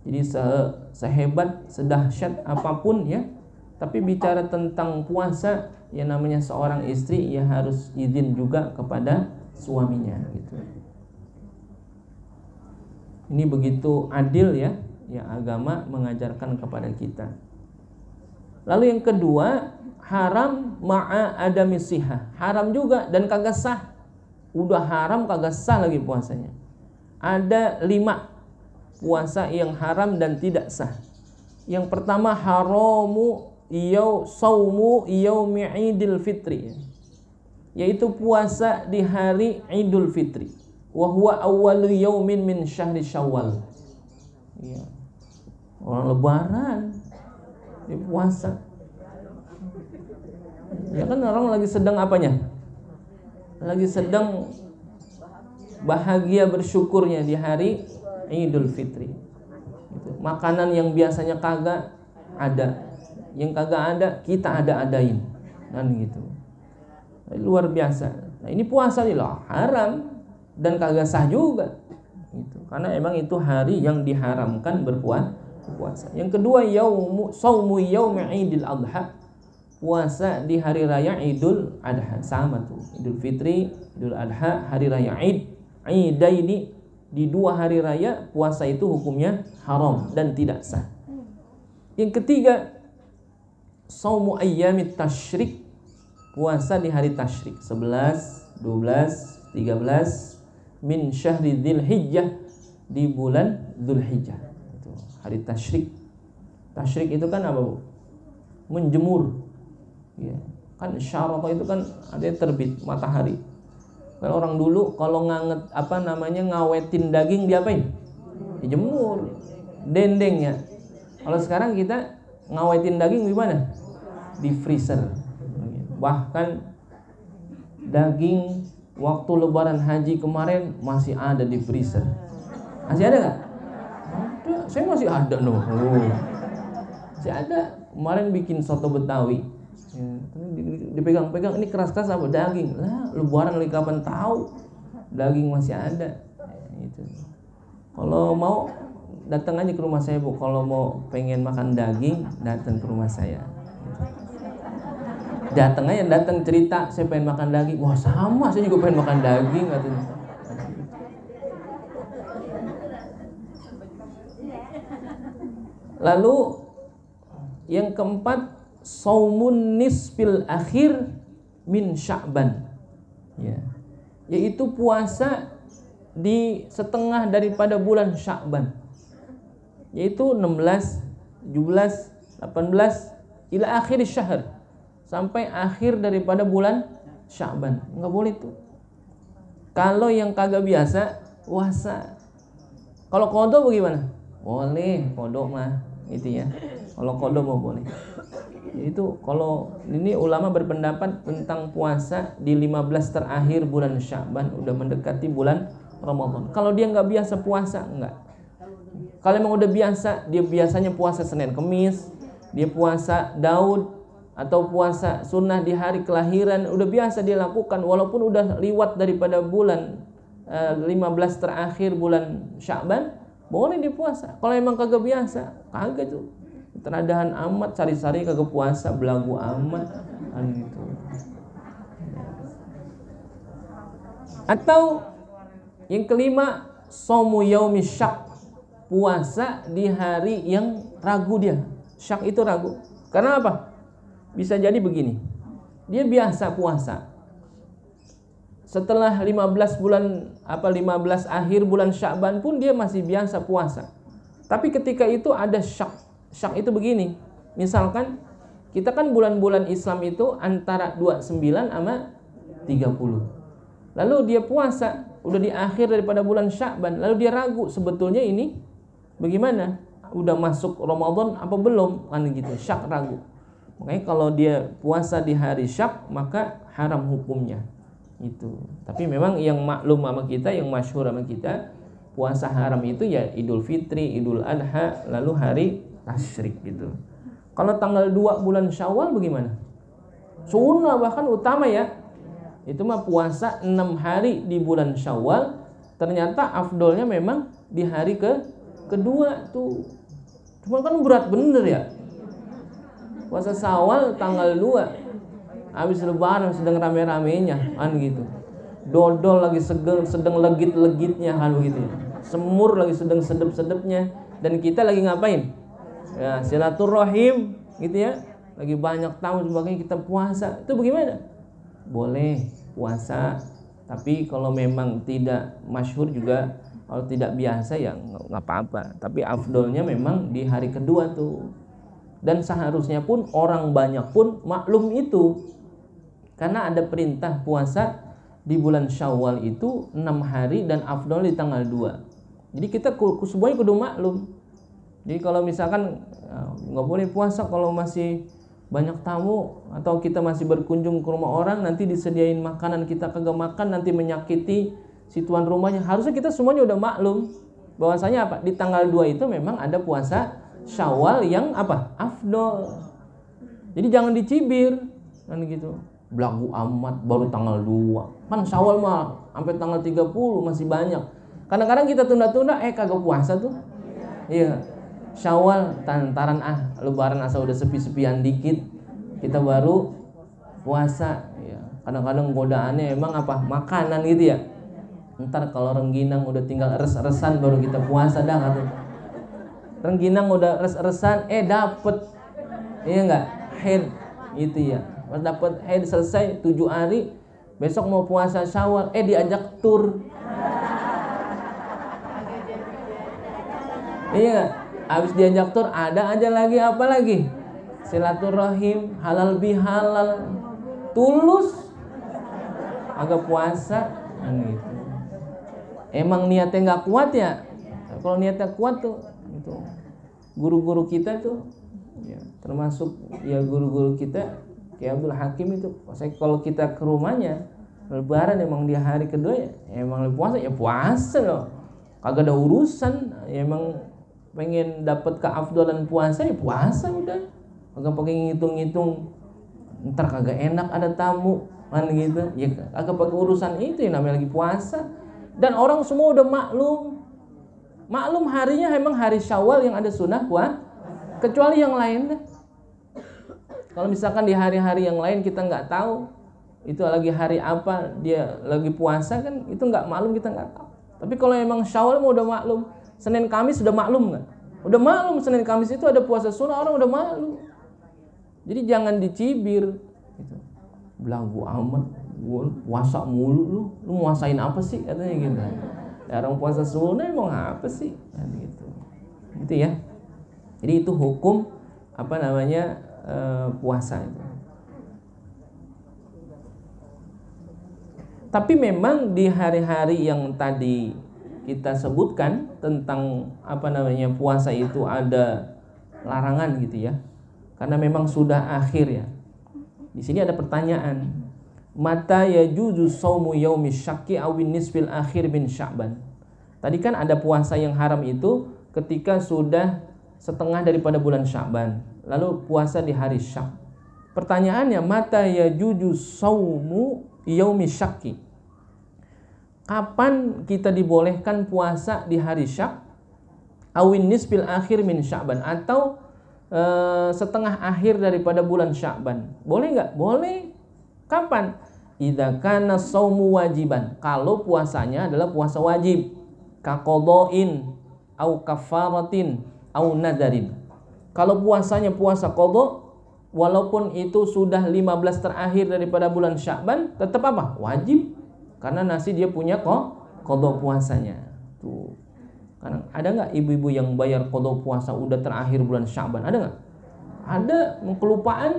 Jadi sehebat, sedahsyat apapun ya, tapi bicara tentang puasa, yang namanya seorang istri ya harus izin juga kepada suaminya gitu. Ini begitu adil ya, yang agama mengajarkan kepada kita. Lalu yang kedua, haram ma'a adami sihah. Haram juga dan kagak sah. Udah haram kagak sah lagi puasanya. Ada 5 puasa yang haram dan tidak sah. Yang pertama, haramu saumu yaumi Idul Fitri, yaitu puasa di hari Idul Fitri. Wa huwa awwalu yaumin min syahri Syawal. Ya. Orang lebaran dia puasa. Ya kan orang lagi sedang apanya? Lagi sedang bahagia bersyukurnya di hari Idul Fitri. Gitu. Makanan yang biasanya kagak ada, yang kagak ada kita ada-adain, kan gitu. Luar biasa. Nah, ini puasa nih loh, haram dan kagak sah juga. Gitu. Karena emang itu hari yang diharamkan berpuasa. Yang kedua, saumu yaumi Idul Adha, puasa di hari raya Idul Adha. Sama tuh, Idul Fitri, Idul Adha, hari raya Id. Idaini, di dua hari raya puasa itu hukumnya haram dan tidak sah. Yang ketiga, saumu ayyamit tasyrik, puasa di hari tasyrik 11, 12, 13 min syahri Dzulhijjah, di bulan Dzulhijjah. Itu hari tasyrik. Tasyrik itu kan apa, Bu? Menjemur. Ya, kan syaraqah itu kan ada terbit matahari. Kan orang dulu kalau ngawetin daging diapain? Dijemur, dendengnya. Kalau sekarang kita ngawetin daging gimana? Di freezer. Bahkan daging waktu lebaran haji kemarin masih ada di freezer. Masih ada nggak? Ada, saya masih ada loh. Masih ada. Kemarin bikin soto Betawi. Dipegang-pegang, ini keras-keras apa? Daging. Lah, lebaran lagi kapan tahu? Daging masih ada. Gitu. Kalau mau datang aja ke rumah saya, Bu. Kalau mau pengen makan daging, datang ke rumah saya. Datang aja, datang cerita, saya pengen makan daging. Wah, sama, saya juga pengen makan daging, katanya. Lalu yang keempat, saumun nisfil akhir min Sya'ban. Ya. Yaitu puasa di setengah daripada bulan Sya'ban. Yaitu 16, 17, 18 ila akhir syahr, sampai akhir daripada bulan Sya'ban. Enggak boleh tuh. Kalau yang kagak biasa puasa. Kalau qada bagaimana? Boleh, qada mah gitu ya. Kalau qada mau boleh. Itu kalau ini ulama berpendapat tentang puasa di 15 terakhir bulan Sya'ban, udah mendekati bulan Ramadan. Kalau dia nggak biasa puasa, enggak. Kalau emang udah biasa, dia biasanya puasa Senin Kemis, dia puasa Daud atau puasa sunnah di hari kelahiran, udah biasa dia lakukan walaupun udah liwat daripada bulan 15 terakhir bulan Sya'ban, boleh dia puasa. Kalau emang kagak biasa, kagak tuh. Teradahan amat, sari-sari kagak puasa, belagu amat, kan gitu. Atau yang kelima, saumu yaumi syak, puasa di hari yang ragu dia. Syak itu ragu. Karena apa? Bisa jadi begini. Dia biasa puasa. Setelah 15 akhir bulan Sya'ban pun dia masih biasa puasa. Tapi ketika itu ada syak. Syak itu begini, misalkan kita kan bulan-bulan Islam itu antara 29 sama 30. Lalu dia puasa, udah di akhir daripada bulan Sya'ban, lalu dia ragu sebetulnya ini bagaimana? Udah masuk Ramadan apa belum? Kan gitu, syak ragu. Makanya kalau dia puasa di hari syak, maka haram hukumnya. Itu. Tapi memang yang maklum sama kita, yang masyhur sama kita, puasa haram itu ya Idul Fitri, Idul Adha, lalu hari tasyrik gitu. Kalau tanggal 2 bulan Syawal bagaimana? Sunnah bahkan utama ya. Itu mah puasa 6 hari di bulan Syawal. Ternyata afdolnya memang di hari kedua tuh. Cuma kan berat bener ya. Puasa Syawal tanggal 2. Habis lebaran sedang rame-ramenya kan gitu. Dodol lagi sedang legit-legitnya kan begitu. Semur lagi sedang sedep-sedepnya, dan kita lagi ngapain? Ya, silaturahim gitu ya, lagi banyak tamu sebagainya, kita puasa. Itu bagaimana? Boleh puasa, tapi kalau memang tidak masyhur juga, kalau tidak biasa ya nggak apa-apa. Tapi afdolnya memang di hari kedua tuh. Dan seharusnya pun orang banyak pun maklum itu. Karena ada perintah puasa di bulan Syawal itu 6 hari dan afdol di tanggal 2. Jadi kita semuanya kudu maklum. Jadi kalau misalkan nggak boleh puasa kalau masih banyak tamu atau kita masih berkunjung ke rumah orang, nanti disediain makanan kita kagak makan, nanti menyakiti si tuan rumahnya. Harusnya kita semuanya udah maklum bahwasanya apa? Di tanggal 2 itu memang ada puasa Syawal yang apa? Afdol. Jadi jangan dicibir kan gitu. Belagu amat baru tanggal 2. Kan Syawal mah sampai tanggal 30 masih banyak. Kadang-kadang kita tunda-tunda kagak puasa tuh. Iya. Syawal tantaran lebaran asal udah sepi-sepian dikit kita baru puasa ya. Kadang-kadang godaannya emang apa? Makanan gitu ya. Ntar kalau rengginang udah tinggal res-resan baru kita puasa dah katanya. Rengginang udah res-resan dapet iya enggak? Head gitu ya. Pas dapet head selesai 7 hari besok mau puasa Syawal diajak tur. Iya enggak? Habis diajak tur ada aja lagi apa lagi? Silaturahim, halal bihalal, tulus agak puasa gitu. Emang niatnya nggak kuat ya? Kalau niatnya kuat tuh itu guru-guru kita tuh ya, termasuk ya guru-guru kita kayak Abdul Hakim itu. Saya kalau kita ke rumahnya lebaran emang di hari kedua ya emang puasa ya puasa loh. Kagak ada urusan ya, emang pengen dapat keafdolan puasa ya puasa udah. Kagak pakai ngitung-ngitung ntar kagak enak ada tamu kan gitu. Ya kagak pakai urusan itu yang namanya lagi puasa. Dan orang semua udah maklum. Maklum harinya emang hari Syawal yang ada sunnah puasa. Kecuali yang lain deh. Kalau misalkan di hari-hari yang lain kita nggak tahu itu lagi hari apa dia lagi puasa kan itu nggak maklum, kita nggak tahu. Tapi kalau emang Syawal mau udah maklum, Senin Kamis sudah maklum nggak? Udah maklum Senin Kamis itu ada puasa sunnah, orang udah maklum. Jadi jangan dicibir. Gitu. Belagu amat, puasa mulu lu muasain apa sih katanya gitu. Ya, orang puasa sunnah emang apa sih? Gitu. Gitu ya. Jadi itu hukum apa namanya puasa itu. Tapi memang di hari-hari yang tadi kita sebutkan tentang apa namanya puasa itu ada larangan gitu ya. Karena memang sudah akhir ya. Di sini ada pertanyaan. Mata yajuzu shaumu yaumi syakki awin nisfil akhir min Sya'ban. Tadi kan ada puasa yang haram itu ketika sudah setengah daripada bulan Sya'ban. Lalu puasa di hari Syak. Pertanyaannya mata yajuzu shaumu yaumi syakki. Kapan kita dibolehkan puasa di hari Syak? Awin nisfil akhir min Sya'ban, atau setengah akhir daripada bulan Sya'ban. Boleh nggak? Boleh. Kapan? Idza kana shaumu wajiban. Kalau puasanya adalah puasa wajib. Kaqadha'in au kafaratin au nadarin. Kalau puasanya puasa qadha, walaupun itu sudah 15 terakhir daripada bulan Sya'ban, tetap apa? Wajib. Karena nasi dia punya qadha puasanya. Tuh. Karena ada nggak ibu-ibu yang bayar qadha puasa udah terakhir bulan Sya'ban? Ada nggak? Ada, kelupaan.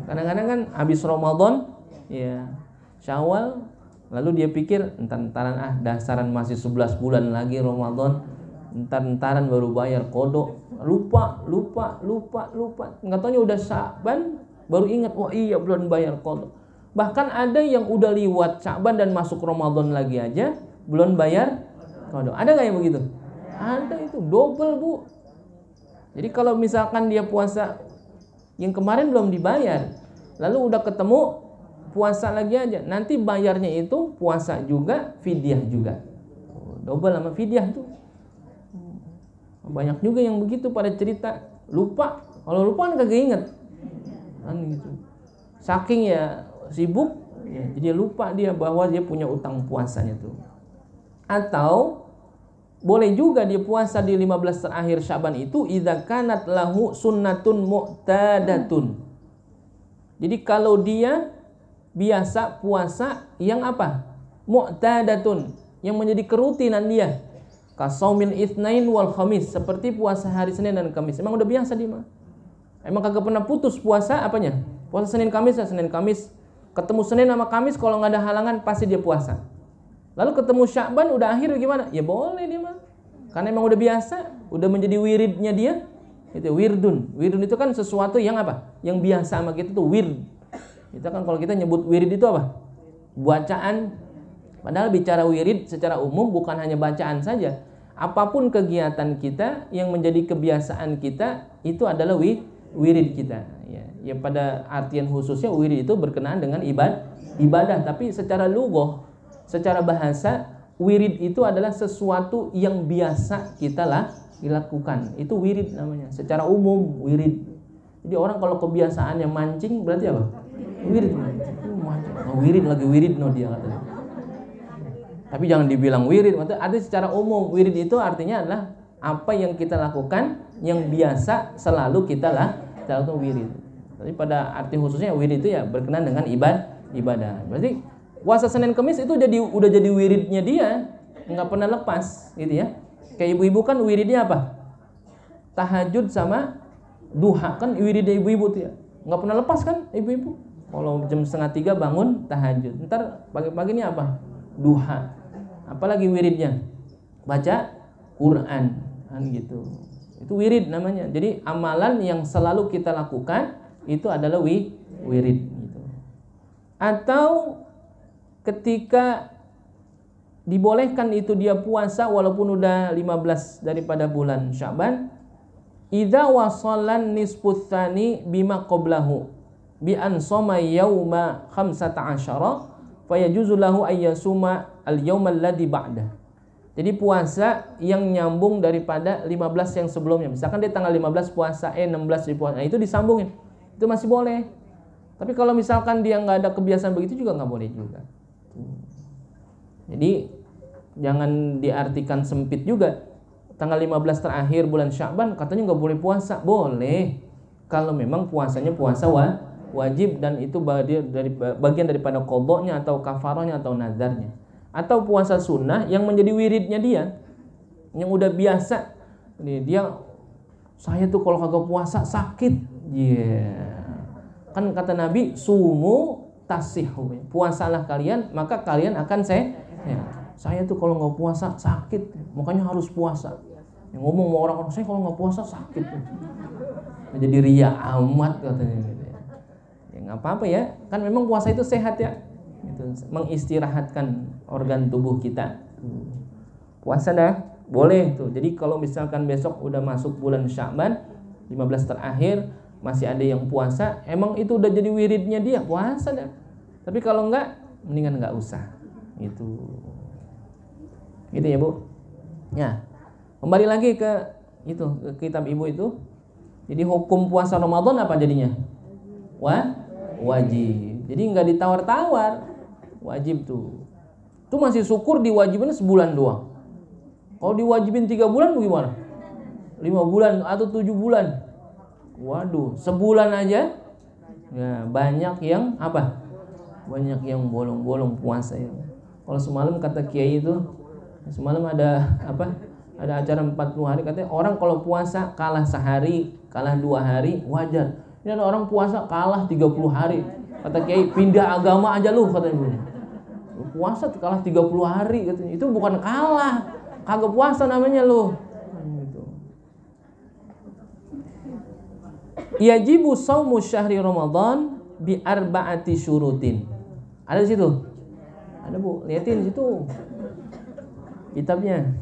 Kadang-kadang kan habis Ramadan, ya Syawal, lalu dia pikir entar-entaran dasaran masih 11 bulan lagi Ramadan, entar-entaran baru bayar qadha. Lupa. Nggak taunya udah Sya'ban, baru ingat, wah iya belum bayar qadha. Bahkan ada yang udah liwat Sya'ban dan masuk Ramadan lagi aja belum bayar qadha. Ada nggak yang begitu? Ada, itu double bu. Jadi kalau misalkan dia puasa yang kemarin belum dibayar, lalu udah ketemu puasa lagi aja, nanti bayarnya itu puasa juga, fidyah juga. Double sama fidyah tuh. Banyak juga yang begitu pada cerita, lupa. Kalau lupa kan kagak inget. Kan gitu. Saking ya sibuk, ya, jadi lupa dia bahwa dia punya utang puasanya tuh. Atau boleh juga dia puasa di 15 terakhir Sya'ban itu idza kanat lahu sunnatun mu'tadatun. Jadi kalau dia biasa puasa yang apa? Mu'tadatun, yang menjadi kerutinan dia. Kasaumil itsnain wal khamis, seperti puasa hari Senin dan Kamis. Emang udah biasa dia mah. Emang kagak pernah putus puasa apanya? Puasa Senin Kamis ya Senin Kamis. Ketemu Senin sama Kamis kalau nggak ada halangan pasti dia puasa. Lalu ketemu Sya'ban udah akhir gimana? Ya boleh dia mah. Karena emang udah biasa, udah menjadi wiridnya dia. Itu wirdun. Wirdun itu kan sesuatu yang apa? Yang biasa sama kita tuh wird. Kita kan kalau kita nyebut wirid itu apa? Bacaan. Padahal bicara wirid secara umum bukan hanya bacaan saja. Apapun kegiatan kita yang menjadi kebiasaan kita itu adalah wirid kita. Ya pada artian khususnya wirid itu berkenaan dengan ibadah. Tapi secara lughah, secara bahasa, wirid itu adalah sesuatu yang biasa kita dilakukan. Itu wirid namanya. Secara umum wirid. Jadi orang kalau kebiasaannya mancing berarti apa? Wirid. Wirid lagi wirid no dia katanya. Tapi jangan dibilang wirid. Artinya secara umum wirid itu artinya adalah apa yang kita lakukan yang biasa selalu kita lakukan wirid. Tapi pada arti khususnya wirid itu ya berkenaan dengan ibadah. Berarti puasa Senin Kamis itu udah jadi wiridnya dia, nggak pernah lepas gitu ya. Kayak ibu-ibu kan wiridnya apa? Tahajud sama duha kan wiridnya ibu-ibu tuh ya. Nggak pernah lepas kan ibu-ibu. Kalau jam 2:30 bangun tahajud. Ntar pagi-pagi ini apa? Duha. Apalagi wiridnya? Baca Quran kan gitu. Itu wirid namanya. Jadi amalan yang selalu kita lakukan itu adalah wirid gitu. Atau ketika dibolehkan itu dia puasa walaupun udah 15 daripada bulan Sya'ban, idza wasallan nisfus tsani bima qablahu bi an shoma yauma 15 fayajuzu lahu ayyasuma al-yauma alladhi ba'da. Jadi puasa yang nyambung daripada 15 yang sebelumnya. Misalkan dia tanggal 15 puasa, 16 di puasa. Nah, itu disambungin. Itu masih boleh. Tapi kalau misalkan dia nggak ada kebiasaan begitu juga nggak boleh juga. Jadi jangan diartikan sempit juga. Tanggal 15 terakhir bulan Sya'ban katanya nggak boleh puasa. Boleh. Kalau memang puasanya puasa wajib dan itu bagian daripada qadha-nya atau kafarahnya atau nazarnya. Atau puasa sunnah yang menjadi wiridnya dia. Yang udah biasa. Dia saya tuh kalau kagak puasa sakit. Kan kata Nabi, sumu tasihu. Puasalah kalian, maka kalian akan saya tuh kalau nggak puasa sakit, makanya harus puasa. Yang ngomong sama orang-orang, saya kalau nggak puasa sakit. Jadi ria amat katanya gitu ya. Ya nggak apa-apa ya, kan memang puasa itu sehat ya. Gitu, mengistirahatkan organ tubuh kita. Puasa dah boleh tuh. Jadi kalau misalkan besok udah masuk bulan Sya'ban 15 terakhir masih ada yang puasa, emang itu udah jadi wiridnya dia, puasa dah. Tapi kalau enggak, mendingan enggak usah. Gitu ya Bu. Ya. Kembali lagi ke kitab Ibu itu. Jadi hukum puasa Ramadan apa jadinya? Wajib. Jadi enggak ditawar-tawar. Wajib tuh. Itu masih syukur diwajibin sebulan doang. Kalau diwajibin 3 bulan bagaimana? 5 bulan atau 7 bulan. Waduh, sebulan aja ya banyak yang apa? Banyak yang bolong-bolong puasa ya. Kalau semalam kata Kiai itu, semalam ada apa? Ada acara 40 hari katanya orang kalau puasa kalah sehari, kalah 2 hari wajar. Ini ada orang puasa kalah 30 hari. Kata Kiai, pindah agama aja lu katanya. Puasa kalah 30 hari katanya. Itu bukan kalah. Kagak puasa namanya lu. Yajibu shaumu syahri Ramadan bi arba'ati syurutin. Ada di situ? Ada Bu, lihatin di situ. Kitabnya.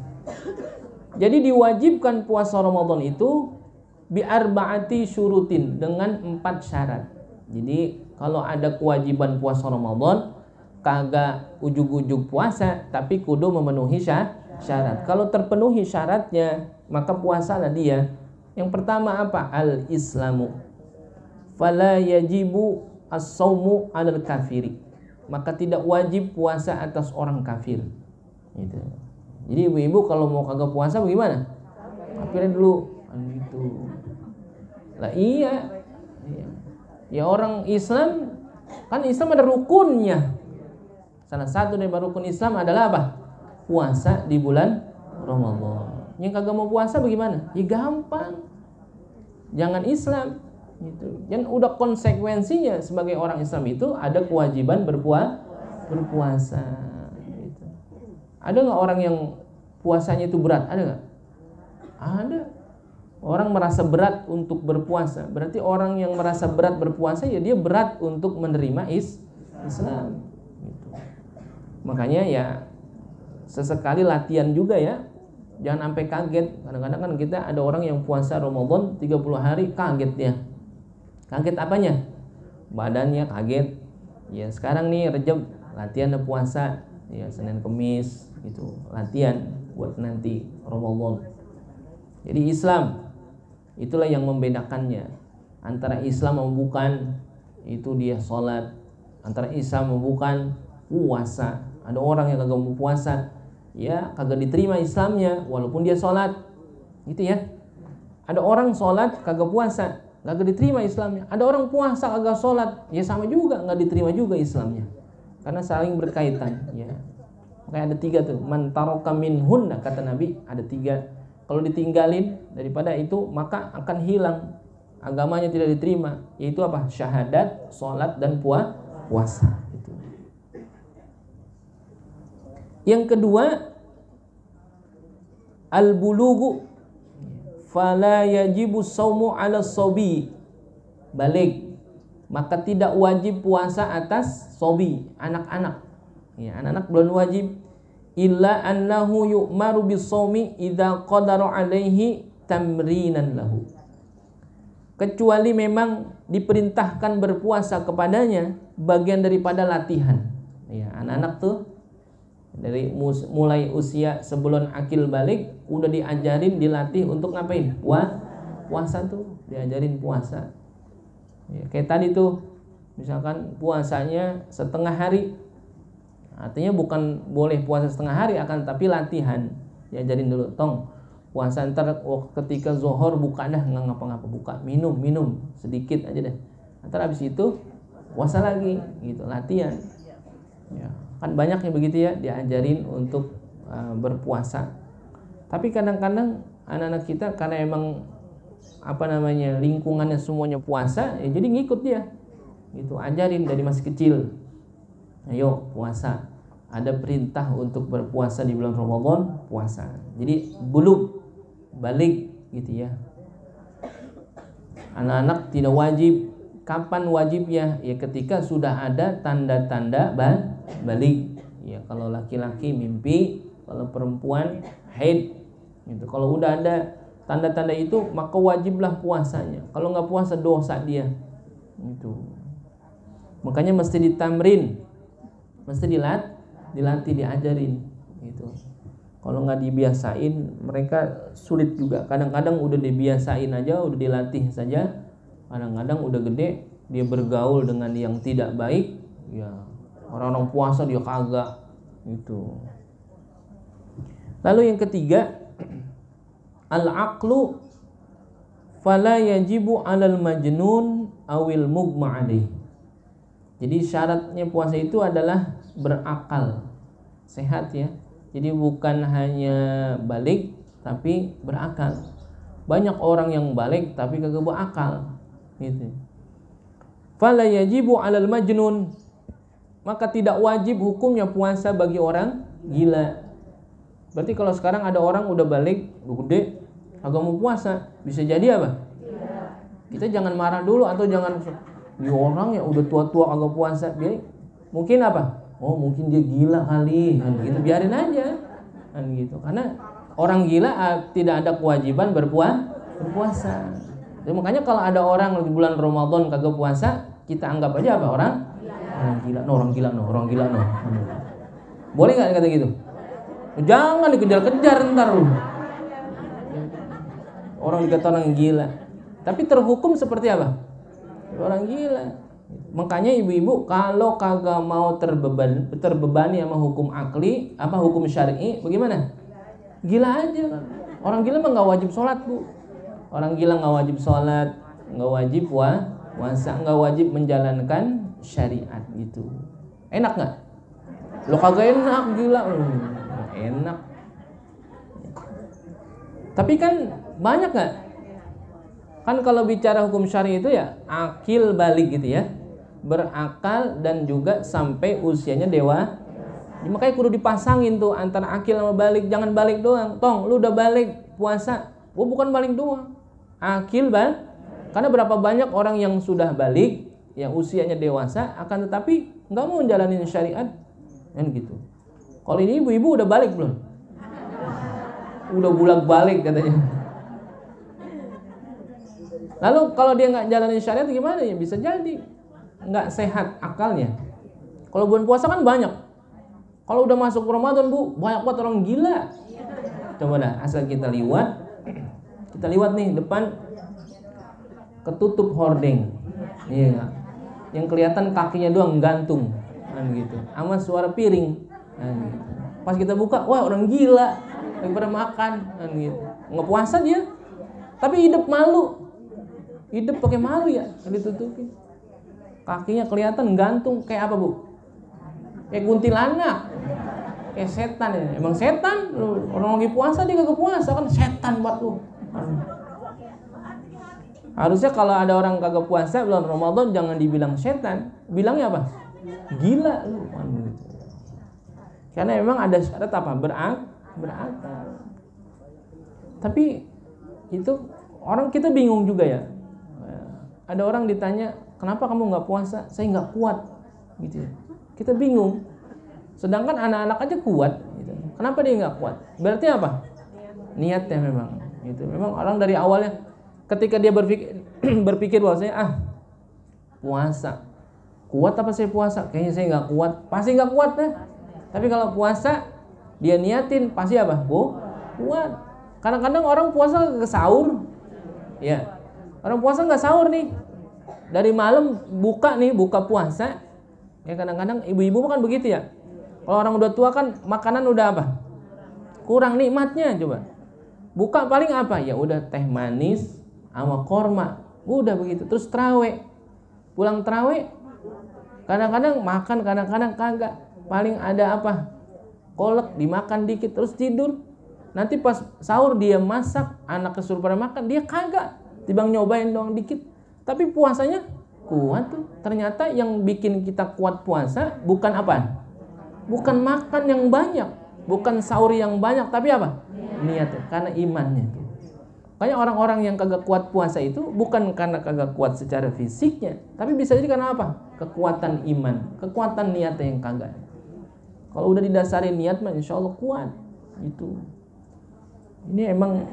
Jadi diwajibkan puasa Ramadan itu bi arba'ati syurutin dengan 4 syarat. Jadi kalau ada kewajiban puasa Ramadan kagak ujug-ujug puasa tapi kudu memenuhi syarat. Kalau terpenuhi syaratnya maka puasalah dia. Yang pertama apa? Al-Islamu. Fala yajibu as-saumu 'alal kafiri. Maka tidak wajib puasa atas orang kafir. Gitu. Jadi ibu-ibu kalau mau kagak puasa bagaimana? Kafirin dulu. Gitu. Lah iya. Ya orang Islam kan Islam ada rukunnya. Salah satu dari rukun Islam adalah apa? Puasa di bulan Ramadan. Yang kagak mau puasa bagaimana? Ya gampang. Jangan Islam gitu. Dan udah konsekuensinya sebagai orang Islam itu ada kewajiban berpuasa gitu. Ada nggak orang yang puasanya itu berat? Ada nggak? Ada. Orang merasa berat untuk berpuasa. Berarti orang yang merasa berat berpuasa ya dia berat untuk menerima Islam gitu. Makanya ya sesekali latihan juga ya. Jangan sampai kaget. Kadang-kadang kan kita ada orang yang puasa Ramadan 30 hari kaget dia. Kaget apanya? Badannya kaget. Ya sekarang nih Rejab latihan puasa ya Senin Kemis gitu. Latihan buat nanti Ramadan. Jadi Islam itulah yang membedakannya antara Islam sama bukan. Itu dia sholat. Antara Islam sama bukan puasa. Ada orang yang kagak mau puasa, ya kagak diterima Islamnya walaupun dia sholat gitu ya. Ada orang sholat kagak puasa, kagak diterima Islamnya. Ada orang puasa kagak sholat, ya sama juga, nggak diterima juga Islamnya. Karena saling berkaitan ya. Makanya ada 3 tuh, man taraka minhunna, kata Nabi ada 3. Kalau ditinggalin daripada itu maka akan hilang, agamanya tidak diterima. Yaitu apa? Syahadat, sholat, dan puasa. Itu. Yang kedua, al-bulugu fala yajibu saumu ala sobi balik, maka tidak wajib puasa atas sobi, anak-anak ya, anak-anak belum wajib. Illa annahu yu'maru bisawmi idza qadara alaihi tamrinan lahu, kecuali memang diperintahkan berpuasa kepadanya bagian daripada latihan ya. Anak-anak tuh dari mulai usia sebelum akil balik udah diajarin, dilatih untuk ngapain? Puasa tuh, diajarin puasa ya. Kayak tadi tuh misalkan puasanya setengah hari, artinya bukan boleh puasa setengah hari akan tapi latihan, diajarin dulu, tong puasa ntar ketika zuhur buka dah, nggak ngapa-ngapa, buka minum sedikit aja deh, ntar abis itu puasa lagi gitu, latihan ya. Kan banyak yang begitu ya, diajarin untuk berpuasa. Tapi kadang-kadang anak-anak kita karena emang lingkungannya semuanya puasa ya, jadi ngikut dia gitu, ajarin dari masih kecil, ayo puasa, ada perintah untuk berpuasa di bulan Ramadan, puasa. Jadi bulug, balik gitu ya. Anak-anak tidak wajib. Kapan wajibnya? Ya ketika sudah ada tanda-tanda balik ya. Kalau laki-laki mimpi, kalau perempuan haid gitu. Kalau udah ada tanda-tanda itu maka wajiblah puasanya. Kalau nggak puasa dosa dia gitu. Makanya mesti ditamrin, mesti dilatih, diajarin gitu. Kalau nggak dibiasain mereka sulit juga. Kadang-kadang udah dibiasain aja, udah dilatih saja, kadang-kadang udah gede dia bergaul dengan yang tidak baik ya, orang-orang puasa dia kagak gitu. Lalu yang ketiga, al-aqlu fala yajibu 'alal majnun awil mughma 'alaih. Jadi syaratnya puasa itu adalah berakal, sehat ya. Jadi bukan hanya balik tapi berakal. Banyak orang yang balik tapi kagak berakal gitu. Fala yajibu 'alal majnun, maka tidak wajib hukumnya puasa bagi orang gila. Berarti kalau sekarang ada orang udah balik, udah gede, kagak mau puasa, bisa jadi apa? Kita jangan marah dulu atau jangan, ini orang ya udah tua-tua kagak puasa, mungkin apa? Oh mungkin dia gila kali, kan gitu, biarin aja, kan gitu. Karena orang gila tidak ada kewajiban berpuasa. Jadi makanya kalau ada orang di bulan Ramadan kagak puasa, kita anggap aja apa? Orang gila no. Boleh nggak kata gitu? Jangan dikejar-kejar ntar lu. Orang dikata orang gila, tapi terhukum seperti apa? Orang gila. Makanya ibu-ibu kalau kagak mau terbebani sama hukum akli, hukum syar'i, bagaimana? Gila aja. Orang gila mah nggak wajib sholat, bu. Orang gila nggak wajib sholat, nggak wajib puasa, nggak wajib menjalankan syariat gitu. Enak nggak? Lo kagak enak, gila. Enak. Tapi kan banyak nggak? Kan kalau bicara hukum syari itu ya akil balik gitu ya, berakal dan juga sampai usianya dewa. Ya, makanya kudu dipasangin tuh antara akil sama balik. Jangan balik doang. Tong, lu udah balik puasa. Oh, bukan balik doang. Akil balik. Karena berapa banyak orang yang sudah balik, yang usianya dewasa, akan tetapi nggak mau jalanin syariat, kan gitu. Kalau ini ibu-ibu udah balik belum? Udah bulak balik katanya. Lalu kalau dia nggak jalanin syariat gimana ya? Bisa jadi nggak sehat akalnya. Kalau bulan puasa kan banyak. Kalau udah masuk Ramadan bu, banyak banget orang gila. Coba dah, asal kita liwat nih depan ketutup hordeng, iya nggak? Yang kelihatan kakinya doang gantung, kan gitu. Sama suara piring, kan gitu. Pas kita buka, wah orang gila, lagi pada makan, kan gitu. Nggak puasa dia, tapi hidup malu, hidup pakai malu ya, ditutupin. Kakinya kelihatan gantung, kayak apa bu? Kayak kuntilanak, kayak setan ya. Emang setan, orang lagi puasa dia kagak puasa kan setan buat lu. Harusnya kalau ada orang kagak puasa bulan Ramadan jangan dibilang setan, bilangnya apa? Gila lu. Karena memang ada syarat apa? Berakal. Tapi itu orang kita bingung juga ya. Ada orang ditanya, kenapa kamu nggak puasa? Saya nggak kuat, gitu. Kita bingung. Sedangkan anak-anak aja kuat. Gitu. Kenapa dia nggak kuat? Berarti apa? Niatnya memang. Gitu. Memang orang dari awalnya, ketika dia berpikir bahwasanya puasa, kuat apa saya puasa? Kayaknya saya nggak kuat. Pasti nggak kuat deh. Tapi kalau puasa dia niatin pasti apa? Kuat. Kadang-kadang orang puasa ke sahur, ya. Orang puasa nggak sahur nih. Dari malam buka puasa. Ya kadang-kadang ibu-ibu kan begitu ya. Kalau orang udah tua kan makanan udah apa? Kurang nikmatnya coba. Buka paling apa? Ya udah teh manis sama korma. Udah begitu. Terus tarawih. Pulang tarawih kadang-kadang makan, kadang-kadang kagak. Paling ada apa? Kolak dimakan dikit terus tidur. Nanti pas sahur dia masak, anak kesuruh pada makan, dia kagak. Tibang nyobain doang dikit. Tapi puasanya kuat tuh. Ternyata yang bikin kita kuat puasa bukan apa? Bukan makan yang banyak, bukan sahur yang banyak, tapi apa? Niatnya, karena imannya. Makanya orang-orang yang kagak kuat puasa itu bukan karena kagak kuat secara fisiknya, tapi bisa jadi karena apa? Kekuatan iman, kekuatan niatnya yang kagak. Kalau udah didasari niat mah insya Allah kuat. Itu. Ini emang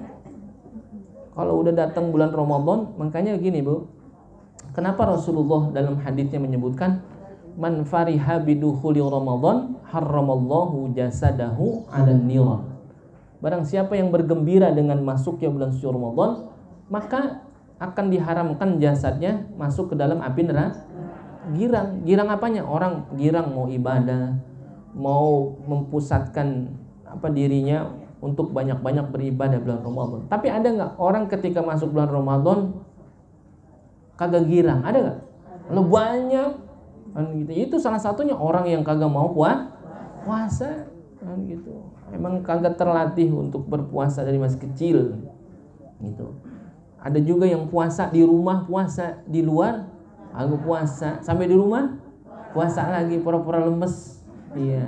kalau udah datang bulan Ramadan, makanya gini bu. Kenapa Rasulullah dalam hadisnya menyebutkan man fariha bidukhuli Ramadan harramallahu jasadahu 'alan niran. Barang siapa yang bergembira dengan masuknya bulan suci Ramadan, maka akan diharamkan jasadnya masuk ke dalam api neraka. Girang apanya? Orang girang mau ibadah, mau mempusatkan dirinya untuk banyak-banyak beribadah bulan Ramadan. Tapi ada nggak orang ketika masuk bulan Ramadan kagak girang? Ada nggak? Lo banyak kan gitu. Itu salah satunya orang yang kagak mau puasa kan gitu. Emang kagak terlatih untuk berpuasa dari masih kecil gitu. Ada juga yang puasa di rumah, puasa di luar kagak puasa, sampai di rumah puasa lagi pura-pura lemes. Iya.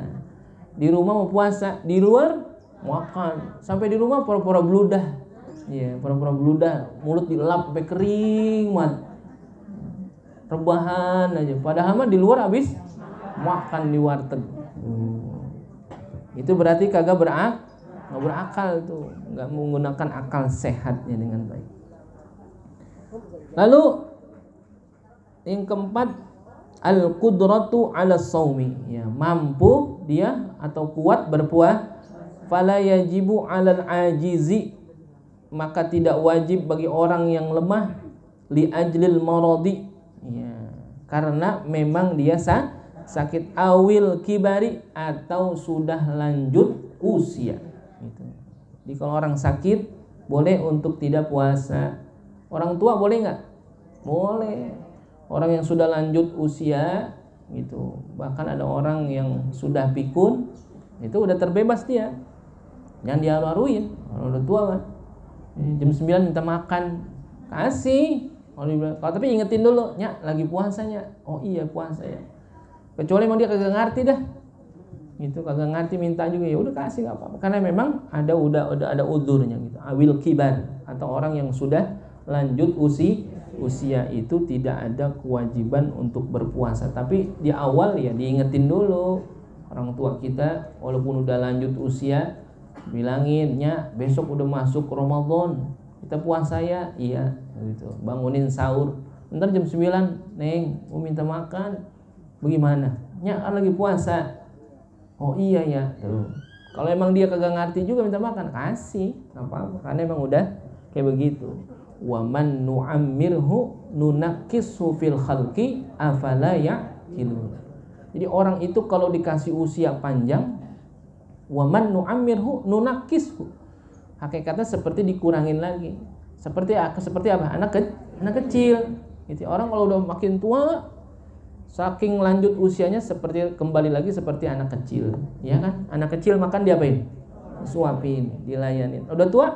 Di rumah mau puasa, di luar makan, sampai di rumah pura-pura bludah. Iya, pura-pura bludah, mulut dilap sampai kering banget. Rebahan aja. Padahal mah di luar habis makan di warteg. Itu berarti kagak berakal tuh, nggak menggunakan akal sehatnya dengan baik. Lalu yang keempat, al-qudratu 'ala shaumi, ya, mampu dia atau kuat berpuasa. Fala yajibu 'alal ajizi, maka tidak wajib bagi orang yang lemah, li ajlil maradi, ya, karena memang dia sakit, awil kibari, atau sudah lanjut usia gitu. Jadi kalau orang sakit boleh untuk tidak puasa. Orang tua boleh nggak? Boleh. Orang yang sudah lanjut usia gitu, bahkan ada orang yang sudah pikun, itu udah terbebas dia. Jangan diharu-haruin, orang udah tua kan. Jam 9 minta makan, kasih. Kalau tapi ingetin dulu, Nya lagi puasanya. Oh iya puasa ya. Kecuali emang dia kagak ngerti dah. Gitu, kagak ngerti minta juga, ya udah kasih enggak apa-apa. Karena memang udah ada uzurnya gitu. Awil kibar, atau orang yang sudah lanjut usia itu tidak ada kewajiban untuk berpuasa. Tapi di awal ya diingetin dulu orang tua kita, walaupun udah lanjut usia, bilangin, Nya besok udah masuk Ramadan, kita puasa ya. Iya gitu. Bangunin sahur. Ntar jam 9, Neng mau minta makan. Bagaimana? Nya kan lagi puasa. Oh iya ya. Tuh. Kalau emang dia kagak ngerti juga minta makan, kasih, enggak apa-apa. Karena emang udah kayak begitu. Wa man nu'ammirhu nunakkisu fil khalqi afala ya'qilun. Jadi orang itu kalau dikasih usia panjang, wa man nu'ammirhu nunakkishu, hakikatnya seperti dikurangin lagi. Seperti apa? Anak kecil. Gitu. Orang kalau udah makin tua, saking lanjut usianya seperti kembali lagi seperti anak kecil, ya kan? Anak kecil makan diapain? Disuapin, dilayanin. Udah tua,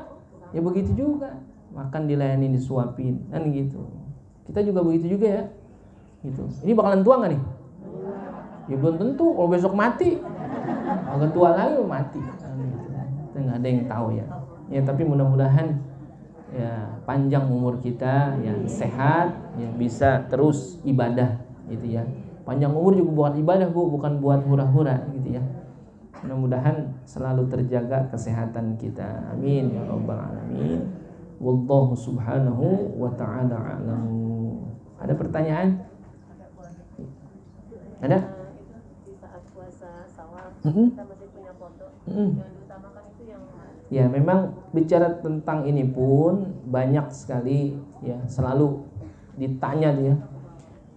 ya begitu juga. Makan dilayanin, disuapin, kan gitu. Kita juga begitu juga ya. Gitu. Ini bakalan tua nggak nih? Ya belum tentu. Kalau besok mati, agak tua lagi mati. Kan gitu. Kita nggak ada yang tahu ya. Ya tapi mudah-mudahan ya panjang umur kita, ya sehat, ya bisa terus ibadah, gitu ya. Panjang umur juga buat ibadah Bu, bukan buat hura-hura, gitu ya. Mudah-mudahan selalu terjaga kesehatan kita. Amin ya rabbal alamin. Wallahu subhanahu wa ta'ala a'lamu. Ada pertanyaan? Ada? Di saat puasa Syawal, kita masih punya foto. Yang diutamakan itu yang mana? Ya, memang bicara tentang ini pun banyak sekali ya, selalu ditanya dia.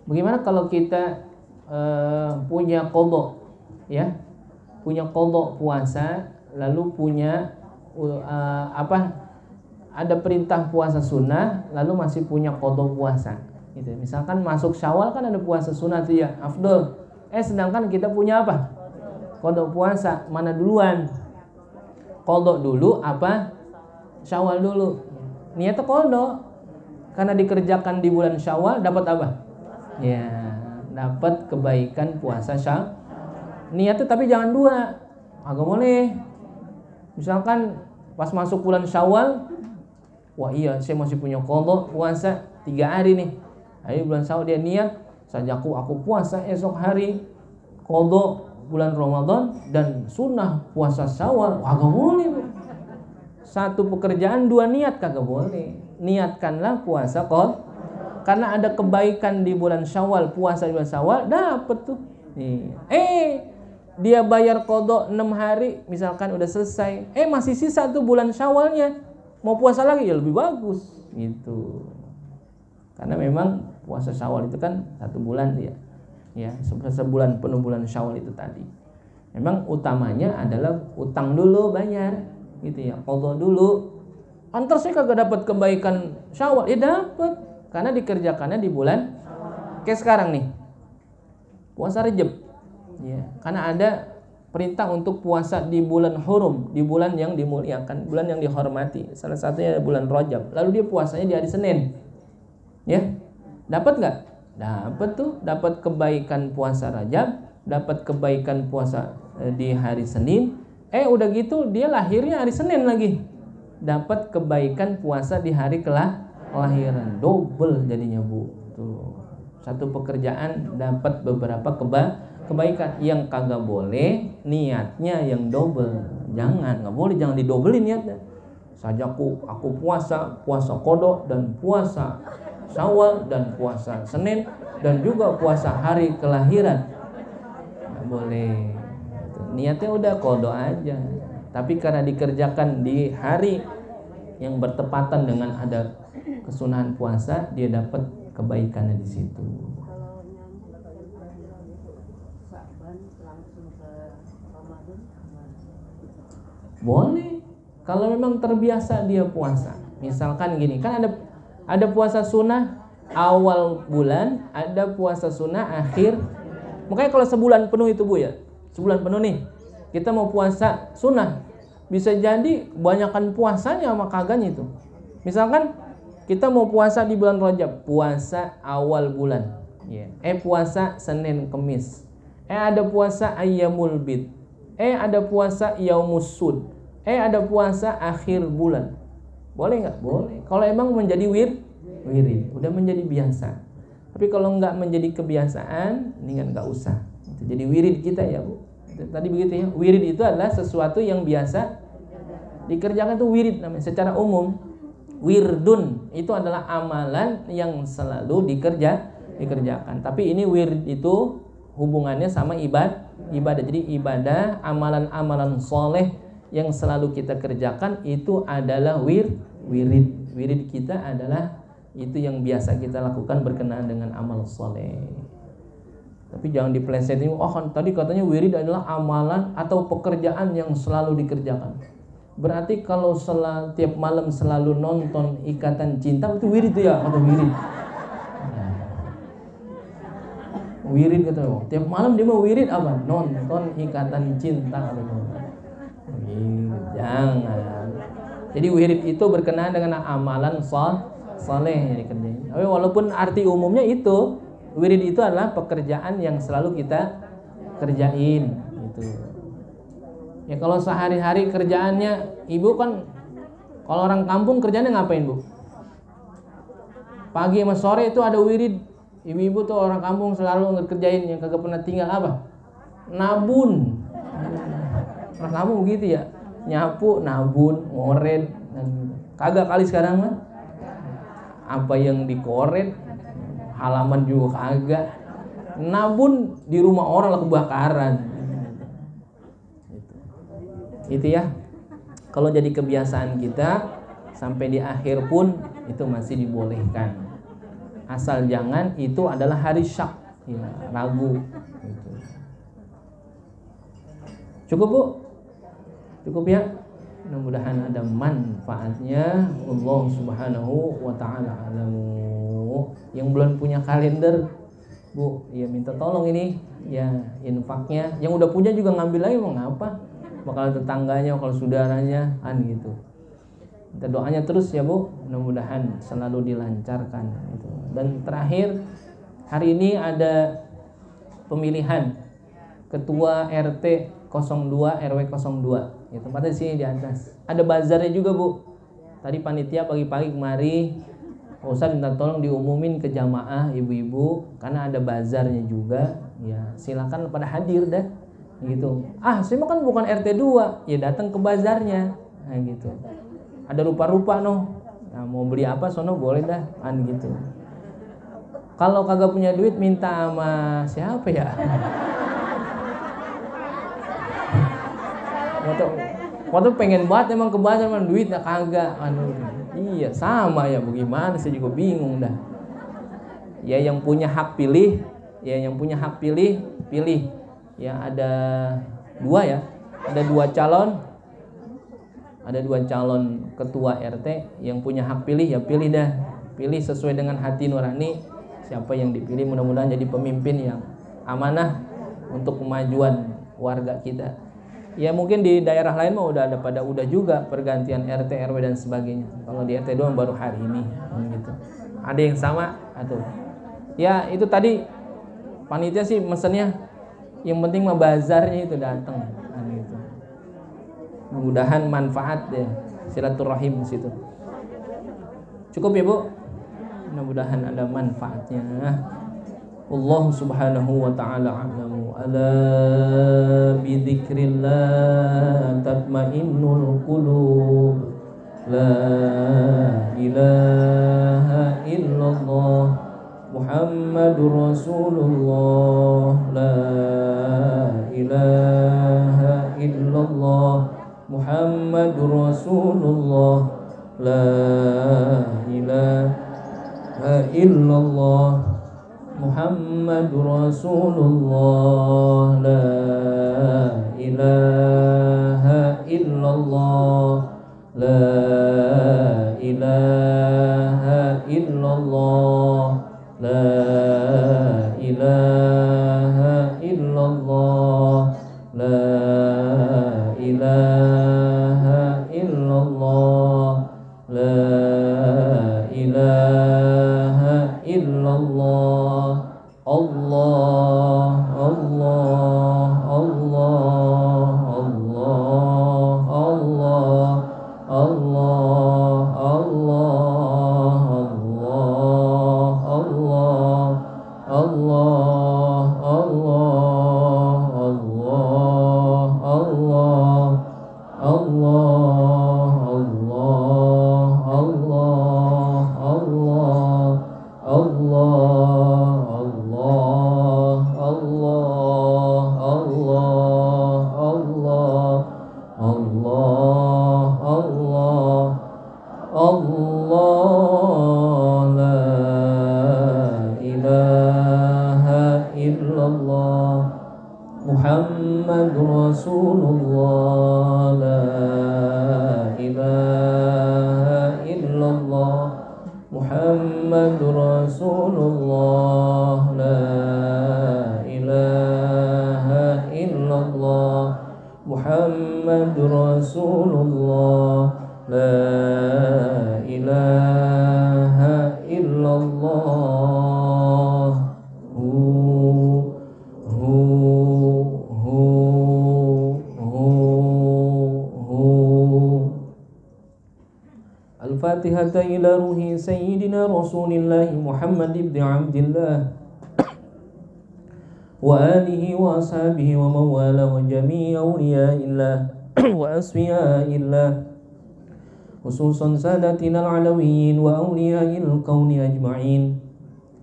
Bagaimana kalau kita punya qadha, ya? Punya qadha puasa, lalu punya ada perintah puasa sunnah, lalu masih punya qadha puasa. Gitu. Misalkan masuk Syawal kan ada puasa sunnah tuh ya, afdol. Sedangkan kita punya apa? Qadha puasa. Mana duluan? Qadha dulu apa Syawal dulu? Niatnya qadha. Karena dikerjakan di bulan Syawal dapat apa? Ya, dapat kebaikan puasa Syawal. Niatnya tapi jangan dua. Agak boleh. Misalkan pas masuk bulan Syawal, wah iya saya masih punya qadha puasa 3 hari nih. Ayo bulan Syawal dia niat, sajaku aku puasa esok hari qadha bulan Ramadan dan sunnah puasa Syawal. Wah, kagak boleh. Satu pekerjaan 2 niat kagak boleh. Niatkanlah puasa qadha. Karena ada kebaikan di bulan Syawal, puasa di bulan Syawal dapat tuh. Nih. Dia bayar qadha 6 hari misalkan udah selesai. Masih sisa tuh bulan Syawalnya. Mau puasa lagi ya lebih bagus gitu. Karena memang puasa Syawal itu kan 1 bulan ya. Ya, sebulan penuh bulan Syawal itu tadi. Memang utamanya adalah utang dulu bayar gitu ya. Qadha dulu. Antar saya kagak dapat kebaikan Syawal, ya dapat karena dikerjakannya di bulan kayak sekarang nih. Puasa Rejab. Ya, karena ada perintah untuk puasa di bulan hurum, di bulan yang dimuliakan, bulan yang dihormati. Salah satunya bulan Rajab. Lalu dia puasanya di hari Senin. Ya. Dapat enggak? Dapat tuh, dapat kebaikan puasa Rajab, dapat kebaikan puasa di hari Senin. Udah gitu dia lahirnya hari Senin lagi. Dapat kebaikan puasa di hari kelahiran. Double jadinya, Bu. Tuh. Satu pekerjaan dapat beberapa kebaikan. Yang kagak boleh niatnya yang double. Jangan didobelin niatnya. Sajaku aku puasa qadha dan puasa Syawal dan puasa Senin dan juga puasa hari kelahiran. Nggak boleh. Niatnya udah qadha aja. Tapi karena dikerjakan di hari yang bertepatan dengan ada kesunahan puasa, dia dapat kebaikannya di situ. Kalau yang Sya'ban langsung ke Ramadan, Boleh. Kalau memang terbiasa dia puasa. Misalkan gini, kan ada puasa sunnah awal bulan, ada puasa sunnah akhir. Makanya kalau sebulan penuh itu Bu ya, sebulan penuh nih kita mau puasa sunnah, bisa jadi kebanyakan puasanya sama kagaknya itu. Misalkan kita mau puasa di bulan Rajab, puasa awal bulan, puasa Senin Kemis, ada puasa Ayyamul Bid, ada puasa Yaumus Sud, ada puasa akhir bulan. Boleh nggak? Boleh. Kalau emang menjadi wirid, udah menjadi biasa. Tapi kalau nggak menjadi kebiasaan, ini kan nggak usah. Itu jadi wirid kita ya Bu. Tadi begitu ya. Wirid itu adalah sesuatu yang biasa dikerjakan, itu wirid namanya secara umum. Wirdun itu adalah amalan yang selalu dikerjakan. Tapi ini wirid itu hubungannya sama ibadah. Jadi ibadah, amalan-amalan soleh yang selalu kita kerjakan itu adalah wirid. Wirid kita adalah itu yang biasa kita lakukan berkenaan dengan amal soleh. Tapi jangan dipelesetin. Kan tadi katanya wirid adalah amalan atau pekerjaan yang selalu dikerjakan. Berarti kalau tiap malam selalu nonton Ikatan Cinta, itu wirid ya, atau wirid. Wirid gitu. Tiap malam dia mau wirid apa? Nonton Ikatan Cinta. Jangan. Jadi wirid itu berkenaan dengan amalan soleh yang dikerjain. Tapi walaupun arti umumnya itu, wirid itu adalah pekerjaan yang selalu kita kerjain gitu. Ya kalau sehari-hari kerjaannya, ibu kan kalau orang kampung kerjanya ngapain Bu? Pagi sama sore itu ada wirid. Ibu-ibu tuh orang kampung selalu ngerjain, yang kagak pernah tinggal apa? Nabun. Orang kampung begitu ya. Nyapu, nabun, ngoret. Kagak kali sekarang mah. Apa yang dikoret, halaman juga kagak. Nabun di rumah orang lah kebakaran. Itu ya. Kalau jadi kebiasaan kita sampai di akhir pun itu masih dibolehkan. Asal jangan itu adalah hari syak, ya, Rabu gitu. Cukup Bu? Cukup ya? Mudah-mudahan ada manfaatnya. Allah Subhanahu wa taala alamu. Yang belum punya kalender, Bu, ya minta tolong ini ya infaknya. Yang udah punya juga ngambil lagi, mau ngapa? Bakal tetangganya, kalau saudaranya kan gitu. Kita doanya terus ya Bu, mudah-mudahan selalu dilancarkan gitu. Dan terakhir, hari ini ada pemilihan ketua RT 02 RW 02. Ya, tempatnya di sini di atas. Ada bazarnya juga Bu. Tadi panitia pagi-pagi kemari, Pak Ustadz minta tolong diumumin ke jamaah ibu-ibu karena ada bazarnya juga. Ya, silakan pada hadir dah. Gitu. Saya mah kan bukan RT 2, ya datang ke bazarnya. Nah gitu. Ada rupa-rupa noh. Nah, mau beli apa sono boleh dah, kan gitu. Kalau kagak punya duit minta sama siapa ya? Waktu pengen banget emang ke bazar, man duitnya kagak. Iya sama ya, bagaimana saya juga bingung dah. Ya yang punya hak pilih, pilih. Ya ada dua ya, ada dua calon ketua RT yang punya hak pilih, ya pilih dah, pilih sesuai dengan hati nurani siapa yang dipilih. Mudah-mudahan jadi pemimpin yang amanah untuk kemajuan warga kita. Ya mungkin di daerah lain mah udah juga pergantian RT RW dan sebagainya. Kalau di RT 2 baru hari ini gitu. Ada yang sama atau ya itu tadi panitia sih mesennya. Yang penting mah bazarnya itu datang kan gitu. Mudah-mudahan manfaat ya, silaturahim di situ. Cukup ya Bu? Mudah-mudahan ada manfaatnya. Allah Subhanahu wa taala a'lamu. Ala bi dzikrillah tatmainnul qulub. La ilaha illallah Muhammadur Rasulullah. La ilaha illallah Muhammadur Rasulullah. La ilaha illallah Muhammadur Rasulullah. La ilaha illallah. La ilaha illallah. La ilaha illallah. La ilaha illallah. La Allah, Allah, Allah, Allah, Allah, Allah, Allah, Allah, Allah, Allah, Allah, Allah, la ilaha illallah, Muhammadur Rasulullah, la ilaha illallah, Muhammadur Rasulullah, la ilaha illallah, Muhammadur Rasulullah, la ilaha illallah. Al-Fatihata ila ruhi Sayyidina Rasulillah Muhammad ibn Abdillah wa alihi wa ashabihi wa mawala wa jami'i awliyaillah wa asfiyaillah, khususan sadatina al-alawiyyin wa awliyail qawni ajma'in.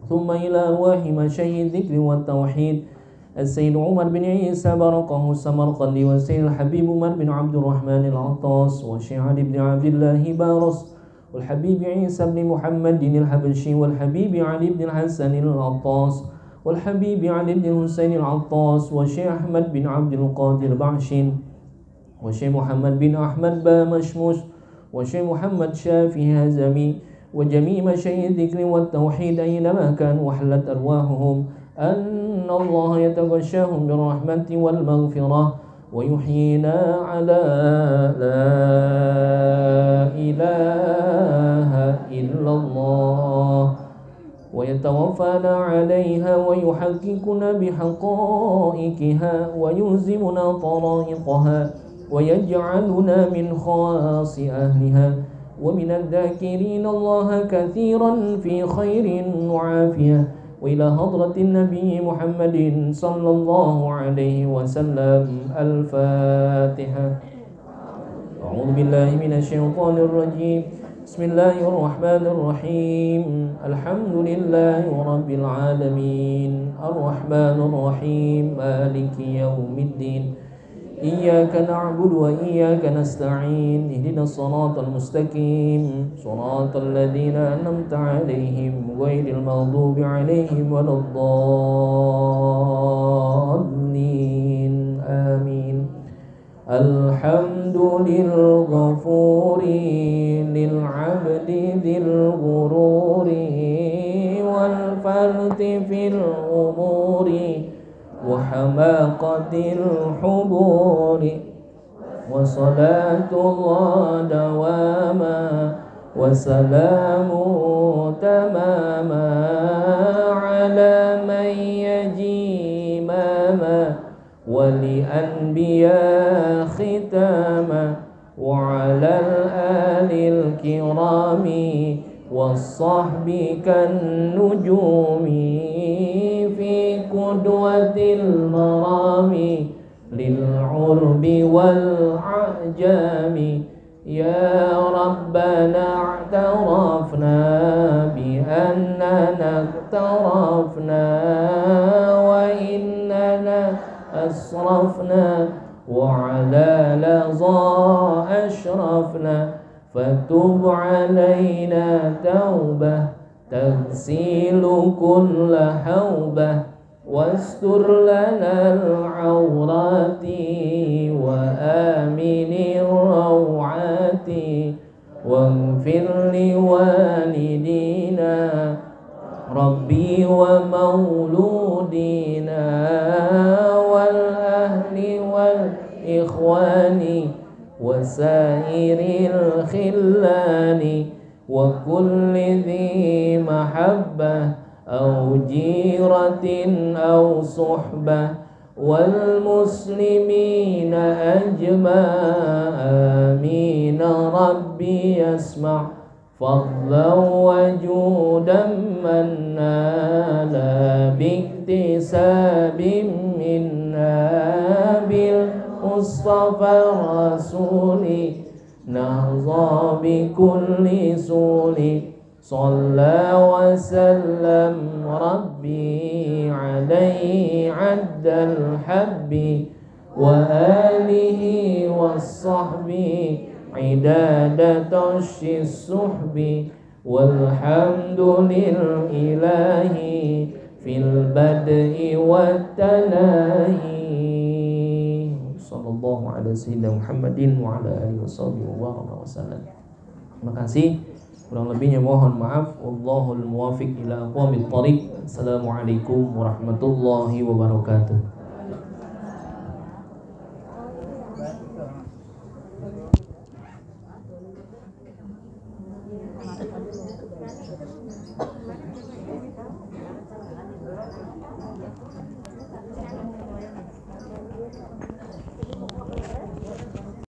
Thumma ila arwahi masyayikh dzikri wa tauhid As-Sayyid Umar bin Isa barakahu Samarqandi wa Sayyid Habib Umar bin Abdurrahman al-Attas wa Syekh Ali bin Abdullah Baras wal Habib Isa bin Muhammad al-Habashi wal Habib Ali bin Hasan al-Attas wal Habib Ali bin Husain al-Attas wa Syekh Ahmad bin Abdul Qadir Ba'shin wa Syekh Muhammad bin Ahmad Ba Mashmush wa Syekh Muhammad Syafi Hazami wa jami' masyayikh dzikri wa tauhid aynama kanu wa halat arwahuhum أن الله يتغشاهم بالرحمة والمغفرة ويحيينا على لا إله إلا الله ويتوفانا عليها ويحققنا بحقائقها ويلزمنا طرائقها ويجعلنا من خواص أهلها ومن الذاكرين الله كثيرا في خير وعافية. وإلى حضرة النبي محمد صلى الله عليه وسلم. الفاتحة. أعوذ بالله من الشيطان الرجيم. بسم الله الرحمن الرحيم. الحمد لله رب العالمين الرحمن الرحيم مالك يوم الدين إياك نعبد وإياك نستعين اهدنا الصراط المستقيم صراط الذين أنعمت عليهم غير المغضوب عليهم ولا الضالين آمين. الحمد للغفور للعبد ذي الغرور والفرد في الأمور وحماقة الحبور وصلاة الله دواما وسلام تماما على من يجي إماما ولأنبياء ختاما وعلى الآل الكرام والصحب كالنجوم في قدوة المرام للعرب والعجام. يا ربنا اعترفنا بأننا اقترفنا وإننا أسرفنا وعلى لظى أشرفنا فتب علينا توبة تغسل كل حوبة واستر لنا العورات وآمن الروعات واغفر لوالدينا ربي ومولودينا والأهل والإخوان وسائر الخلان وكل ذي محبة أو جيرة أو صحبة والمسلمين أجمع آمين. ربي يسمع فضلا وجودا من نال باكتساب منا بالحسن مصطفى الرسول نهضى بكل سول صلى وسلم ربي عليه عد الحب وآله والصحب عداد طش السحب والحمد للإله في البدء والتناهي صلى الله على سيدنا محمد وعلى آله وسلم. Terima kasih. Kurang lebihnya mohon maaf. Wallahul muwafiq ila aqwamit thariq. Assalamualaikum warahmatullahi wabarakatuh.